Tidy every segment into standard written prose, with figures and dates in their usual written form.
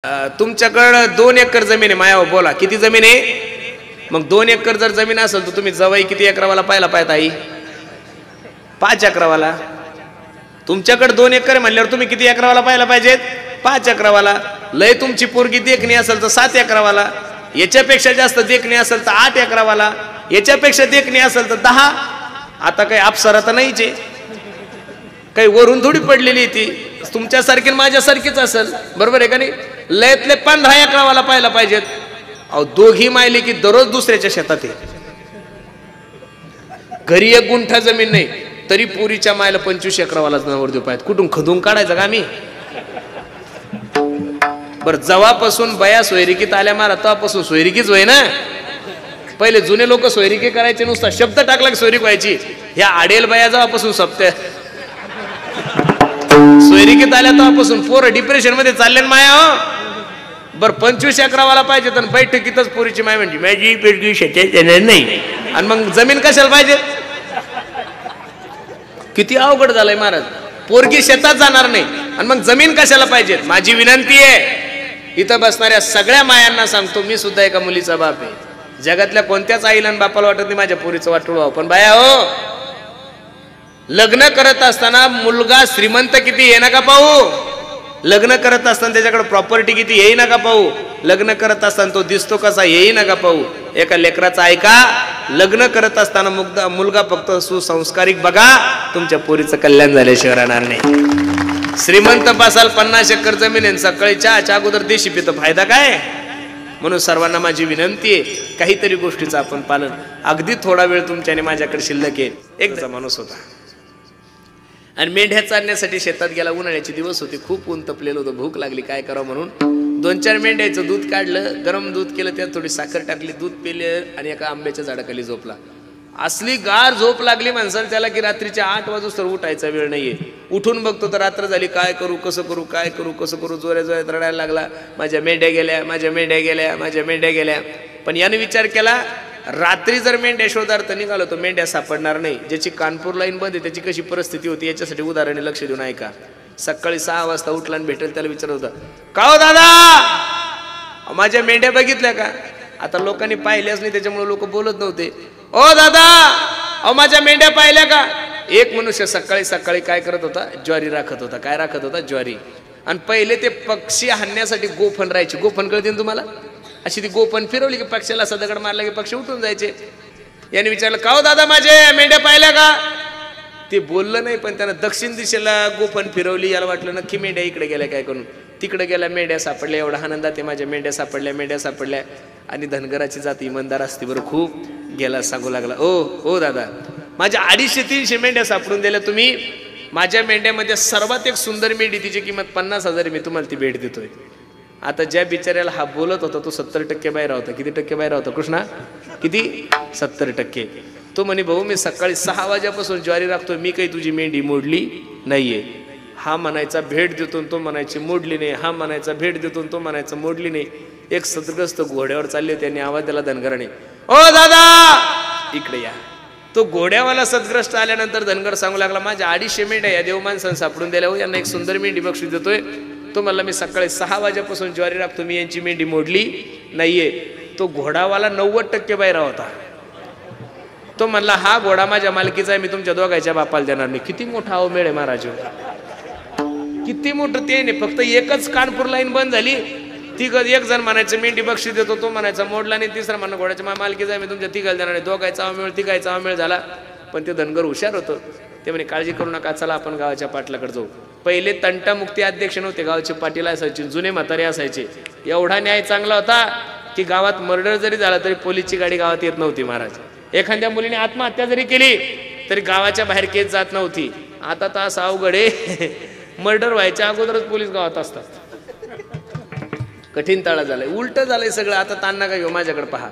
तुमच्याकडे 2 एकर जमीन आहे मायावर, बोला किती जमीन आहे? मग 2 एकर जर जमीन असेल तर तुम्ही जवाई किती एकरावाला पाहिला पाहिजे आई? 5 एकरावाला. तुमच्याकडे 2 एकर आहे म्हणल्यावर तुम्ही किती एकरावाला पाहिला पाहिजेत? 5 एकरावाला. लय तुमची पोरगी देखणी असेल तर 7 एकरावाला, याच्यापेक्षा जास्त देखणी असेल तर 8 एकरावाला, याच्यापेक्षा देखणी असेल तर 10. आता काही अप्सरा तर नाहीच आहे, काही वरून थोडी पडलेली ती तुमच्यासारखी माझ्यासारखीच असेल, बरोबर आहे का नाही? लयतले 15 एकरावाला पाहिला पाहिजेत. अहो दोघी मायले की दररोज दुसऱ्याच्या शेतात आहे, घरी 1 गुंठा जमीन नाही तरी पुरीच्या मायला 25 एकरावालाच नवरदेव पाहिजे. कुठून खदून काढायचं का आम्ही? बर जवापासून बया सोयरिकीत आल्या मारा तेव्हापासून सोयरिकीच होय ना. पहिले जुने लोक सोयरिकी करायचे, नुसता शब्द टाकला की सोयरीक व्हायची. ह्या आडेल बया जेव्हापासून सप्त्या सोयरिकीत आल्या तेव्हापासून पोरं डिप्रेशन मध्ये चालले माया. हो बर 25 एकरावाला पाहिजे तर बैठकीतच पोरीची माय म्हणजे माझी पेडगी शेतात येणार नाही, आणि मग जमीन कशाला पाहिजे? किती अवघड झालंय महाराज. पोरगी शेतात जाणार नाही आणि मग जमीन कशाला पाहिजे? माझी विनंती आहे, इथं बसणाऱ्या सगळ्या मायांना सांगतो, मी सुद्धा एका मुलीचा बाप आहे. जगातल्या कोणत्याच आईला आणि बापाला वाटत नाही माझ्या पोरीचं वाटोळ व्हावं, पण बाया हो, लग्न करत असताना मुलगा श्रीमंत किती हे नका पाहू, लग्न करत असताना त्याच्याकडे प्रॉपर्टी किती हेही नका पाहू, लग्न करत असताना तो दिसतो कसा हेही नका पाहू. एका लेकराचा ऐका, लग्न करत असताना मुलगा फक्त सुसंस्कारिक बघा, तुमच्या पोरीचं कल्याण झाल्याशिवाय राहणार नाही. श्रीमंत पासाल 50 एकर जमीन आहे, सकाळी चहाच्या अगोदर देशी पितं, फायदा काय? म्हणून सर्वांना माझी विनंती आहे, काहीतरी गोष्टीचं आपण पालन. अगदी थोडा वेळ तुमच्याने माझ्याकडे शिल्लक आहे. एक माणूस होता आणि मेंढ्या चालण्यासाठी शेतात गेला. उन्हाळ्याचे दिवस होते, खूप ऊन तपलेलं होतं, भूक लागली, काय करावं म्हणून 2-4 मेंढ्याचं दूध काढलं, गरम दूध केलं, त्यात थोडी साखर टाकली, दूध पिले आणि एका आंब्याच्या झाडाखाली झोपला. असली गार झोप लागली माणसाला त्याला की रात्रीच्या 8 वाजूस्तर उठायचा वेळ नाहीये. उठून बघतो तर रात्र झाली, काय करू कसं करू काय करू कसं करू, जोऱ्या जोऱ्यात रडायला लागला, माझ्या मेंढ्या गेल्या माझ्या मेंढ्या गेल्या माझ्या मेंढ्या गेल्या. पण याने विचार केला, रात्री जर मेंढ्या शोधार्थ निघालो तर मेंढ्या सापडणार नाही. ज्याची कानपूर लाईन बंद आहे त्याची कशी परिस्थिती होती याच्यासाठी उदाहरणे लक्ष देऊन ऐका. सकाळी 6 वाजता उठला आणि भेटेल त्याला विचारत होता, का हो दादा माझ्या मेंढ्या बघितल्या का? आता लोकांनी पाहिल्याच नाही त्याच्यामुळे लोक बोलत नव्हते. ओ दादा अहो माझ्या मेंढ्या पाहिल्या का? एक मनुष्य सकाळी सकाळी काय करत होता? ज्वारी राखत होता. काय राखत होता? ज्वारी. आणि पहिले ते पक्षी हाणण्यासाठी गोफण राहायची. गोफण कळते ना तुम्हाला? अशी ती गोफण फिरवली की पक्षाला असा दगड मारला की पक्षी उठून जायचे. याने विचारलं, का हो दादा माझे मेंढ्या पाहिल्या का? ते बोललं नाही, पण त्यानं दक्षिण दिशेला गोफण फिरवली. याला वाटलं नक्की मेंढ्या इकडे गेल्या काय करून. तिकडे गेल्या, मेंढ्या सापडल्या. एवढा आनंदात आहे, माझ्या मेंढ्या सापडल्या मेंढ्या सापडल्या. आणि धनगराची जात इमानदार असते बरं खूप. गेला सांगू लागला, ओ दादा माझ्या 250-300 मेंढ्या सापडून दिल्या तुम्ही. माझ्या मेंढ्यामध्ये सर्वात एक सुंदर मेंढी, तिची किंमत 50,000, मी तुम्हाला ती भेट देतोय. आता ज्या बिचाऱ्याला हा बोलत होता तो 70% बाहेर होता. किती टक्के बाहेर होता कृष्णा? किती? 70%. तो म्हणे, भाऊ मी सकाळी 6 वाजेपासून ज्वारी राखतोय, मी काही तुझी मेंढी मोडली नाहीये. हा म्हणायचा भेट देतो, तो म्हणायची मोडली नाही. हा म्हणायचा भेट देतो, तो म्हणायचा मोडली नाही. एक सदग्रस्त घोड्यावर चालले, त्यांनी आवाज दिला धनगराने, ओ दादा इकडे या. तो घोड्यावाला सदग्रस्त आल्यानंतर धनगर सांगू लागला, माझ्या 250 मेंढ्या या देव माणसानं सापडून दिल्या हो, यांना एक सुंदर मेंढी बक्षीस देतोय. तो म्हणला, मी सकाळी 6 वाजेपासून ज्वारी राखतो, मी यांची मेंढी मोडली नाहीये. तो घोडावाला 90% बाहेर होता. तो म्हणला, हा घोडा माझ्या मालकीचा आहे, मी तुमच्या दोघांच्या बापाला देणार नाही. किती मोठा अवमेळ आहे महाराज, किती मोठं ते नाही. फक्त एकच कानपूर लाईन बंद झाली, एक जण म्हणायचं मेंढी बक्षीस देतो, तो म्हणायचा मोडला नाही. तिसरा म्हणा घोड्याच्या मालकीचा आहे, मी तुमच्या तिघाला देणार नाही. दोघांचा अवमेळ तिघांचा अवमेळ झाला. पण ते धनगर हुशार होतं. ते म्हणे, काळजी करू नका, चला आपण गावाच्या पाटलाकडे जाऊ. पहिले तंटामुक्ती अध्यक्ष नव्हते, गावाचे पाटील असायचे, जुने म्हातारे असायचे. एवढा न्याय चांगला होता की गावात मर्डर जरी झाला तरी पोलीसची गाडी गावात येत नव्हती महाराज. एखाद्या मुलीने आत्महत्या जरी केली तरी गावाच्या बाहेर केस जात नव्हती. आता तर असं अवघड आहे, मर्डर व्हायच्या अगोदरच पोलीस गावात असतात. कठीण ताळा झालाय, उलट झालंय सगळं. आता तान्हा काय घेऊ, माझ्याकडे पहा.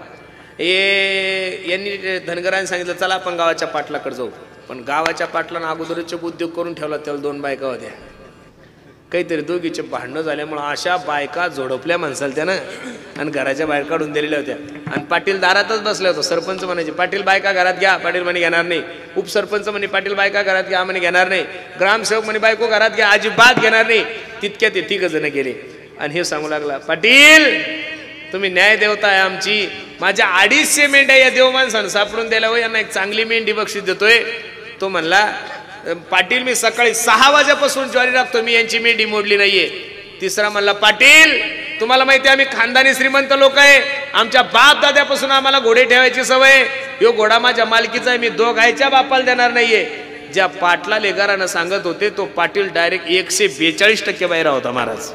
यांनी धनगरांनी सांगितलं, चला आपण गावाच्या पाटलाकडे जाऊ. पण गावाच्या पाटलानं अगोदरच उद्योग करून ठेवला. त्याला 2 बायका होत्या. काहीतरी दोघीचे भांडणं झाल्यामुळं अशा बायका झोडपल्या माणसाला त्यानं आणि घराच्या बाहेर काढून दिलेल्या होत्या. आणि पाटील दारातच बसले होते. सरपंच म्हणायचे, पाटील बायका घरात घ्या. पाटील म्हणे घेणार नाही. उपसरपंच म्हणे, पाटील बायका घरात घ्या. म्हणे घेणार नाही. ग्रामसेवक म्हणे, बायको घरात घ्या. अजिबात घेणार नाही. तितक्या ते 3 जण गेले. आणि हे सांगू लागला, पाटील तुम्ही न्याय देवता आहे आमची, माझ्या 250 मेंढ्या या देव माणसानं सापडून द्यायला, हो यांना एक चांगली मेंढी बक्षीस देतोय. तो म्हणला, पाटील मी सकाळी 6 वाजेपासून ज्वारी राखतो, मी यांची मेंढी मोडली नाहीये. तिसरा म्हणला, पाटील तुम्हाला माहिती आहे आम्ही खानदानी श्रीमंत लोक आहे, आमच्या बाप दाद्यापासून आम्हाला घोडे ठेवायची सवय, यो घोडा माझ्या मालकीचा आहे, मी दोघायच्या बापाला देणार नाहीये. ज्या पाटला लेगारानं सांगत होते तो पाटील डायरेक्ट 142% बाहेर होता महाराज.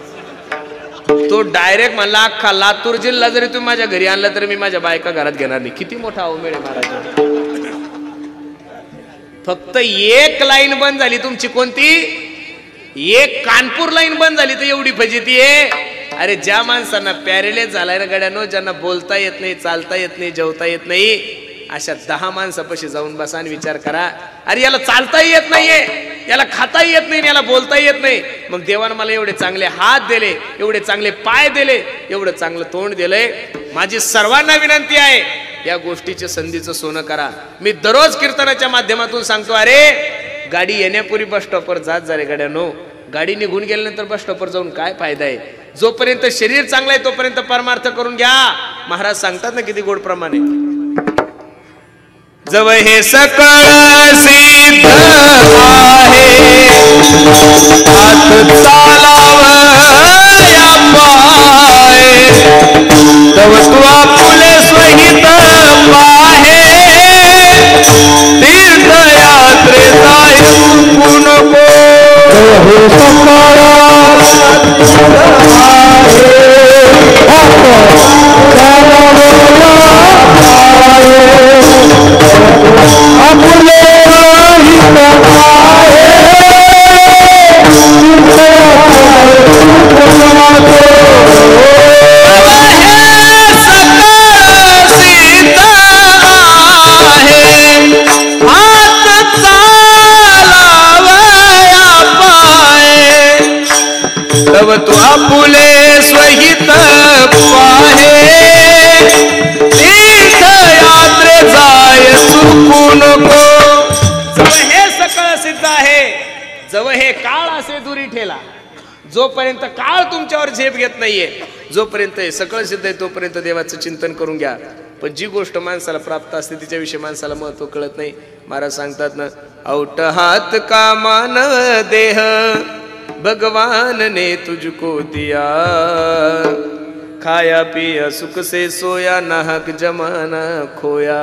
तो डायरेक्ट म्हणला, अख्खा लातूर जिल्हा जरी तुम्ही माझ्या घरी आणला तरी मी माझ्या बायका घरात घेणार नाही. किती मोठा अवमेळ आहे महाराज. फक्त एक लाईन बंद झाली तुमची, कोणती? एक कानपूर लाईन बंद झाली तर एवढी फजिती आहे. अरे ज्या माणसांना पॅरेलाइज झालाय ना गड्यानो, ज्यांना बोलता येत नाही, चालता येत नाही, जेवता येत नाही, अशा 10 माणसापाशी जाऊन बसा आणि विचार करा, अरे याला चालताही येत नाहीये, याला खाताही येत नाही, याला बोलताही येत नाही, मग देवानं मला एवढे चांगले हात दिले, एवढे चांगले पाय दिले, एवढं चांगलं तोंड दिलंय. माझी सर्वांना विनंती आहे, या गोष्टीच्या संधीचं सोनं करा. मी दररोज कीर्तनाच्या माध्यमातून सांगतो, अरे गाडी येण्यापूर्वी बस स्टॉपवर जात जा रे गड्यानो. गाडी निघून गेल्यानंतर बस स्टॉपवर जाऊन काय फायदा आहे? जोपर्यंत शरीर चांगलं आहे तोपर्यंत परमार्थ करून घ्या. महाराज सांगतात ना किती गोड प्रमाणे, जव हे सकळ सिद्ध आहे, हात चालावया पाय, तव तू आपुले स्वहित पाहे, तीर्थयात्रे जाय चुकू नको. हे सकळ तव तू आपुले स्वहित पाहे, तीर्थयात्रे जाय चुकू नको. जव हे सकळ सिद्ध आहे, जव हे काळ असे दुरी ठेला. जोपर्यंत काळ तुमच्यावर झेप घेत नाहीये, जोपर्यंत हे सकळ सिद्ध आहे तोपर्यंत देवाचं चिंतन करून घ्या. पण जी गोष्ट माणसाला प्राप्त असते तिच्याविषयी माणसाला महत्व कळत नाही. महाराज सांगतात ना, औट हात का मानव देह, भगवान ने तुझको दिया, खाया पिया सुख से सोया, नाहक जमाना खोया.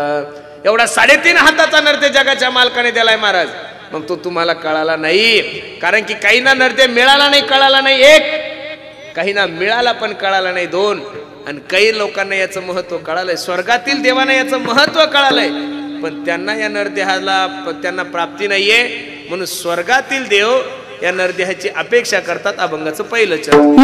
एवढा 3.5 हाताचा नरते जगाच्या मालकाने दिलाय महाराज. मग तो तुम्हाला कळाला नाही, कारण की काही ना नरते मिळाला नाही, कळाला नाही 1, काही ना मिळाला पण कळाला नाही 2, आणि काही लोकांना याचं महत्व कळालंय. स्वर्गातील देवांना याचं महत्व कळालंय, पण त्यांना या नरदेहाला त्यांना प्राप्ती नाहीये. म्हणून स्वर्गातील देव या नरदेहाची अपेक्षा करतात. अभंगाचं पहिलं चरण,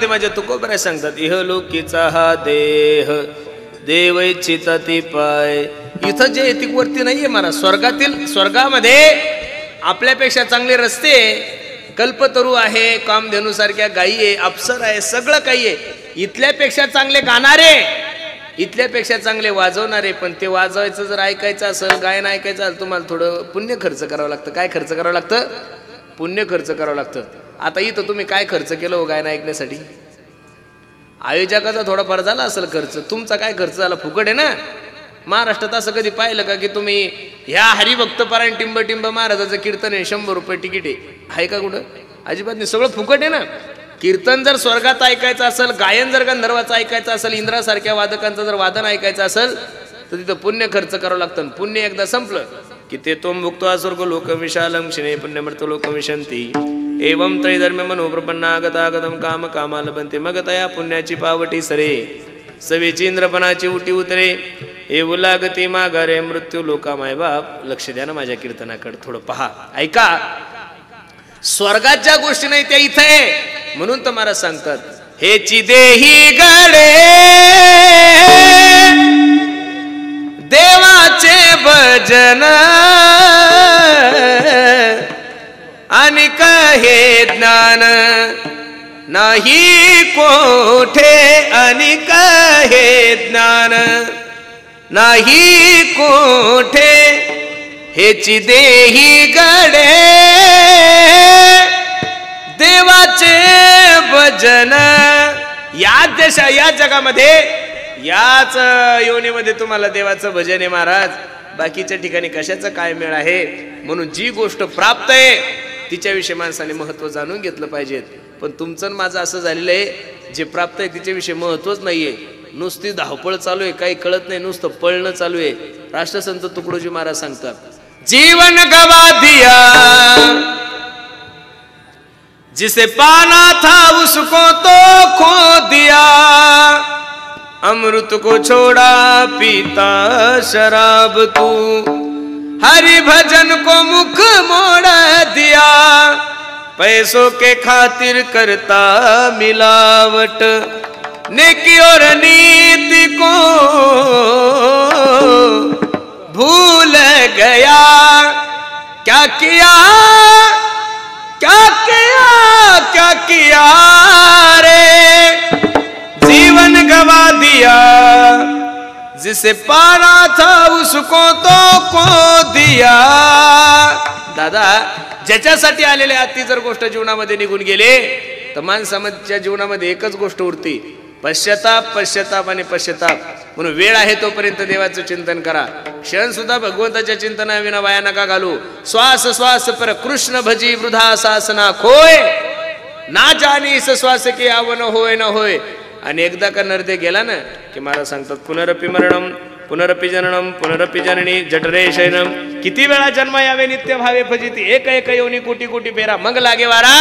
मध्ये माझ्या तुकोबराय सांगतात, इहलोकीचा हा देह देव इच्छिता ती पाय. इथं जे येतिक वरती नाहीये महाराज. स्वर्गामध्ये आपल्यापेक्षा चांगले रस्ते, कल्पतरू आहे, कामधेनू सारख्या गायी आहे, अप्सर आहे, सगळं काही आहे. इथल्यापेक्षा चांगले गाणारे, इथल्यापेक्षा चांगले वाजवणारे. पण ते वाजवायचं जर ऐकायचं असेल, गायन ऐकायचं असेल, तुम्हाला थोडं पुण्य खर्च करावं लागतं. काय खर्च करावं लागतं? पुण्य खर्च करावं लागतं. आता इथं तुम्ही काय खर्च केलं हो गायन ऐकण्यासाठी? आयोजकाचा थोडाफार झाला असेल खर्च, तुमचा काय खर्च झाला? फुकट आहे ना. महाराष्ट्रात असं कधी पाहिलं का की तुम्ही ह्या हरिभक्तपरायण टिंब महाराजाचं कीर्तन आहे, 100 रुपये तिकीट आहे का कुठं? अजिबात नाही, सगळं फुकट आहे ना. कीर्तन जर स्वर्गात ऐकायचं असेल, गायन जर गंधर्वाचं ऐकायचं असेल, इंद्रासारख्या वादकांचं जर वादन ऐकायचं असेल, तर तिथं पुण्य खर्च करावं लागतं. पुण्य एकदा संपलं की ते तोम भुक्त्वा स्वर्ग लोकविशालम क्षिणे पुण्यमर्त लोकविशंती एवं त्रैधर्म्य मनोप्रपन्नागतागतम काम कामालभन्ते. मग तया पुण्याची पावटी सरे, सवेची इंद्रपणाची उटी उतरे, हे उलागती माघारे मृत्यू लोका. माय बाप, लक्ष द्या ना माझ्या कीर्तनाकडे, थोडं पहा, ऐका. स्वर्गात ज्या गोष्टी नाही त्या इथे आहे. म्हणून तर महाराज सांगतात, हेची देही गडे देवाचे भजन आणि हे ज्ञान नाही कोठे, आणि हे ज्ञान नाही कोठे, हेची देही गडे देवाचे भजन. या जगामध्ये, याच योनीमध्ये तुम्हाला देवाचं भजन आहे महाराज. बाकीच्या ठिकाणी कशाचं काय मेळ आहे? म्हणून जी गोष्ट प्राप्त आहे तिच्याविषयी माणसाने महत्त्व जाणून घेतलं पाहिजे. पण तुमचं माझं असं झालेलं आहे, जे प्राप्त आहे तिच्याविषयी महत्त्वच नाहीये. नुसती धावपळ चालू आहे, काही कळत नाही, नुसतं पळणं चालू आहे. राष्ट्रसंत तुकडोजी महाराज सांगतात, जीवन गवा दिया जिसे पाना था उसको तो खो दिया, अमृत को छोड़ा पीता शराब तू, हरि भजन को मुख मोड़ दिया, पैसों के खातिर करता मिलावट, नेकी और नीति को भूल गया, क्या किया क्या किया क्या किया रे, जीवन गवा दिया जिसे पाना था उसको तो खो दिया. दादा, ज्याच्यासाठी आलेले ती जर गोष्ट जीवनामध्ये निघून गेले तर माणसाच्या जीवनामध्ये एकच गोष्ट उरते, पश्चाताप पश्चाताप आणि पश्चाताप. म्हणून वेळ आहे तोपर्यंत देवाचं चिंतन करा. क्षण सुद्धा भगवंताच्या चिंतनाविना वाया नका घालू. श्वास श्वास पर कृष्ण भजी वृथा सासना खोय, ना जानीस श्वास की आवन होय न होय. आणि एकदा का नरदे गेला ना की महाराज सांगतात, पुनरपि मरणम पुनरपि जननम पुनरपि जननी जठरे शयनम. किती वेळा जन्म यावे नित्य भावे फजिती, एक एक योनी कोटी कोटी फेरा मग लागे वारा.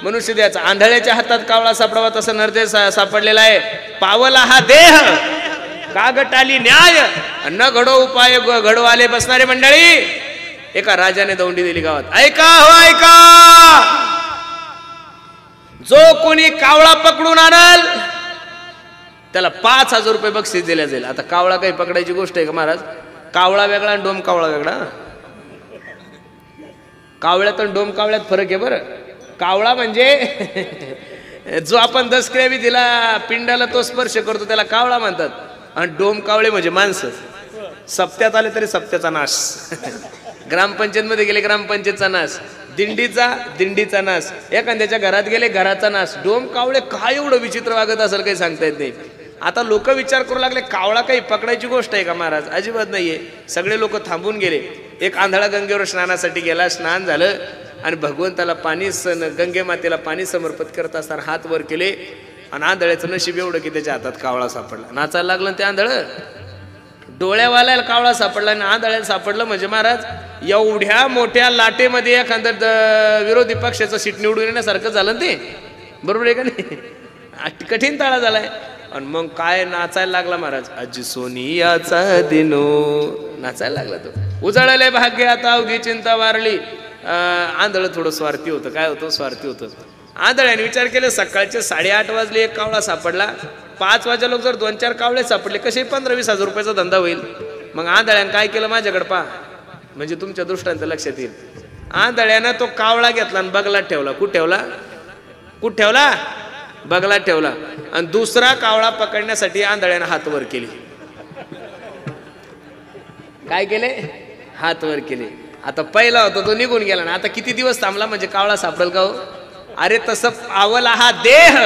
मनुष्य द्याचा आंधळ्याच्या हातात कावळा सापडावा तसं नरदे सापडलेला आहे. पावला हा देह कागटाली न्याय, न घडो उपाय घडो आले बसणारे मंडळी. एका राजाने दौंडी दिली गावात. ऐका हो ऐका, जो कोणी कावळा पकडून आणल त्याला 5,000 रुपये बक्षीस दिल्या जाईल. आता कावळा काही पकडायची गोष्ट आहे का महाराज? कावळा वेगळा आणि डोम कावळा वेगळा. कावळ्यात आणि डोम कावळ्यात फरक आहे बरं. कावळा म्हणजे जो आपण 10 क्रिया दिला पिंडाला तो स्पर्श करतो त्याला कावळा म्हणतात. आणि डोम कावळे म्हणजे माणसं. सप्त्यात आले तरी सप्त्याचा नाश, ग्रामपंचायत मध्ये गेले ग्रामपंचायतचा नाश, दिंडीचा नाश, एखाद्याच्या घरात गेले घराचा नाश. डोम कावळे काय एवढं विचित्र वागत असेल काही सांगता येत नाही. आता लोक विचार करू लागले कावळा काही पकडायची गोष्ट आहे का महाराज? अजिबात नाहीये. सगळे लोक थांबून गेले. एक आंधळा गंगेवर स्नानासाठी गेला, स्नान झालं आणि भगवंताला पाणी गंगे मातेला पाणी समर्पित करत असताना हात वर केले आणि आंधळ्याचं नशीब एवढं की त्याच्या हातात कावळा सापडला. नाचायला लागलं ते आंधळ. डोळ्यावाल्याला कावळा सापडला आणि आंधळ्याला सापडलं म्हणजे महाराज एवढ्या मोठ्या लाटेमध्ये एखाद्या विरोधी पक्षाचं सीट निवडून येण्यासारखं झालं ते. बरोबर आहे का नाही? कठीण ताळा झालाय. आणि मग काय नाचायला लागला महाराज. अजी सोनियाचा दिनो नाचायला लागला तो. उजळले भाग्य आता अवघी चिंता वारली. आंधळ थोडं स्वार्थी होतं. काय होतं? स्वार्थी होतं. आंधळ्याने विचार केले, सकाळचे 8:30 वाजले, एक कावळा सापडला, 5 वाजे लोक जर 2-4 कावळे सापडले, कसे 15-20 हजार रुपयाचा धंदा होईल. मग आंधळ्यानं काय केलं, माझ्याकडे पहा, म्हणजे तुमच्या दृष्टांत लक्षात येईल. आंधळ्यानं तो कावळा घेतला आणि बगलात ठेवला. कुठं ठेवला? बगलात ठेवला. आणि दुसरा कावळा पकडण्यासाठी आंधळ्यानं हात वर केले. काय केले? हात वर केले. आता पहिला होता तो निघून गेला ना, आता किती दिवस थांबला म्हणजे कावळा सापडेल का हो? अरे तसं पावला हा देह.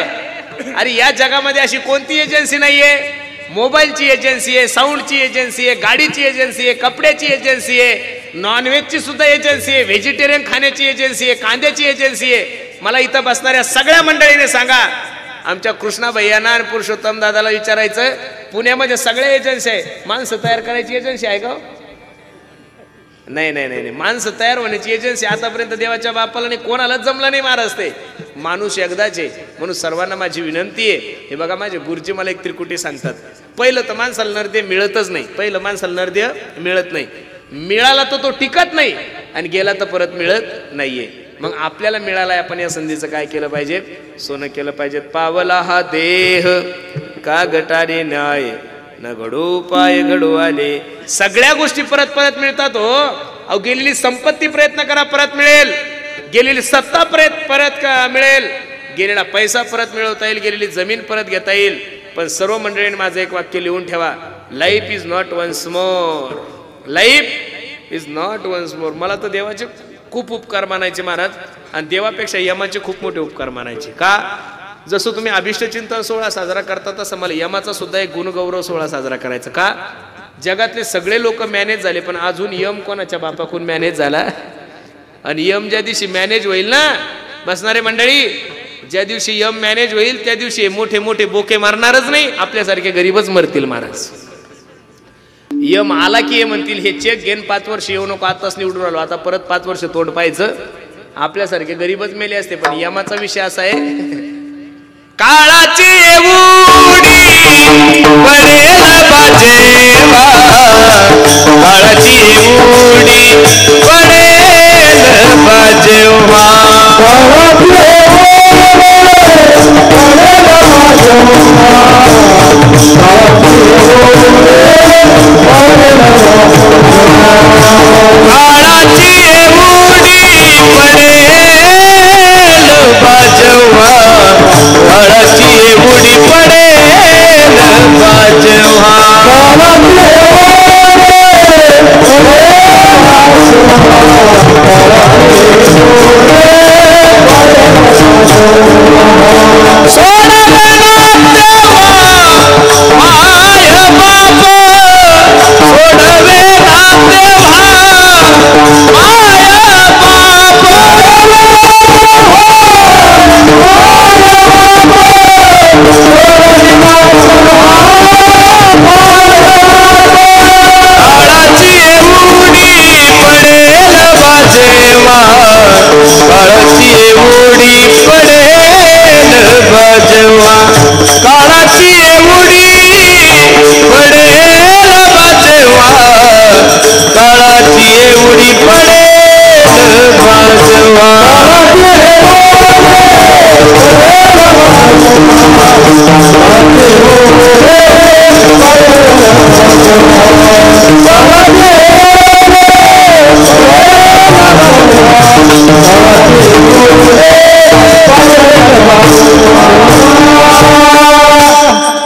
अरे या जगामध्ये अशी कोणती एजन्सी नाहीये. मोबाईलची एजन्सी आहे, साऊंडची एजन्सी आहे, गाडीची एजन्सी आहे, कपड्याची एजन्सी आहे, नॉनव्हेजची सुद्धा एजन्सी आहे, व्हेजिटेरियन खाण्याची एजन्सी आहे, कांद्याची एजन्सी आहे. मला इथं बसणाऱ्या सगळ्या मंडळीने सांगा, आमच्या कृष्णा भैयांना आणि पुरुषोत्तम दादाला विचारायचं, पुण्यामध्ये सगळ्या एजन्सी आहे, माणसं तयार करायची एजन्सी आहे का? नाही, माणसं तयार होण्याची एजन्सी आतापर्यंत देवाच्या बापाला नाही, कोणाला जमलं नाही महाराज. ते माणूस एकदाच आहे. म्हणून सर्वांना माझी विनंती आहे, हे बघा माझे गुरुजी मला एक त्रिकुटी सांगतात, पहिलं तर माणसाला नरदेह मिळतच नाही. पहिलं माणसाला नरदेह मिळत नाही. मिळाला तर तो टिकत नाही आणि गेला तर परत मिळत नाहीये. मग आपल्याला मिळाला, आपण या संधीचं काय केलं पाहिजे? सोनं केलं पाहिजे. पावला हा देह का गटाने न्याय, न घडू पाय घडू आले. सगळ्या गोष्टी परत परत मिळतात हो. अहो गेलेली संपत्ती प्रयत्न करा, परत मिळेल. गेलेली सत्ता परत मिळेल. गेलेला पैसा परत मिळवता येईल. गेलेली जमीन परत घेता येईल. पण सर्व मंडळींनी माझं एक वाक्य लिहून ठेवा, life is not once more. Life is not once more. मला तर देवाचे खूप उपकार मानायचे महाराज, आणि देवापेक्षा यमाचे खूप मोठे उपकार मानायचे. का? जसं तुम्ही अभिष्ट चिंतन सोहळा साजरा करता, तसं मला यमाचा सुद्धा एक गुणगौरव सोहळा साजरा करायचा. का? जगातले सगळे लोक मॅनेज झाले, पण अजून यम कोणाच्या बापाकडून मॅनेज झाला? आणि यम ज्या दिवशी मॅनेज होईल ना, बसणारे मंडळी, ज्या दिवशी यम मॅनेज होईल त्या दिवशी मोठे मोठे बोके मारणारच नाही, आपल्यासारखे गरीबच मरतील महाराज. यम आला की हे म्हणतील, हे चेक घेऊन 5 वर्ष येऊ नको, आताच निवडून आलो, आता परत 5 वर्ष तोंड पाहायचं. आपल्यासारखे गरीबच मेले असते. पण यमाचा विषय असा आहे, काळाची एवढी पडेल बाजेवा, काळाची एवढी पडेल बाजेवा, काळाची एवढी पडेल बाजेवा,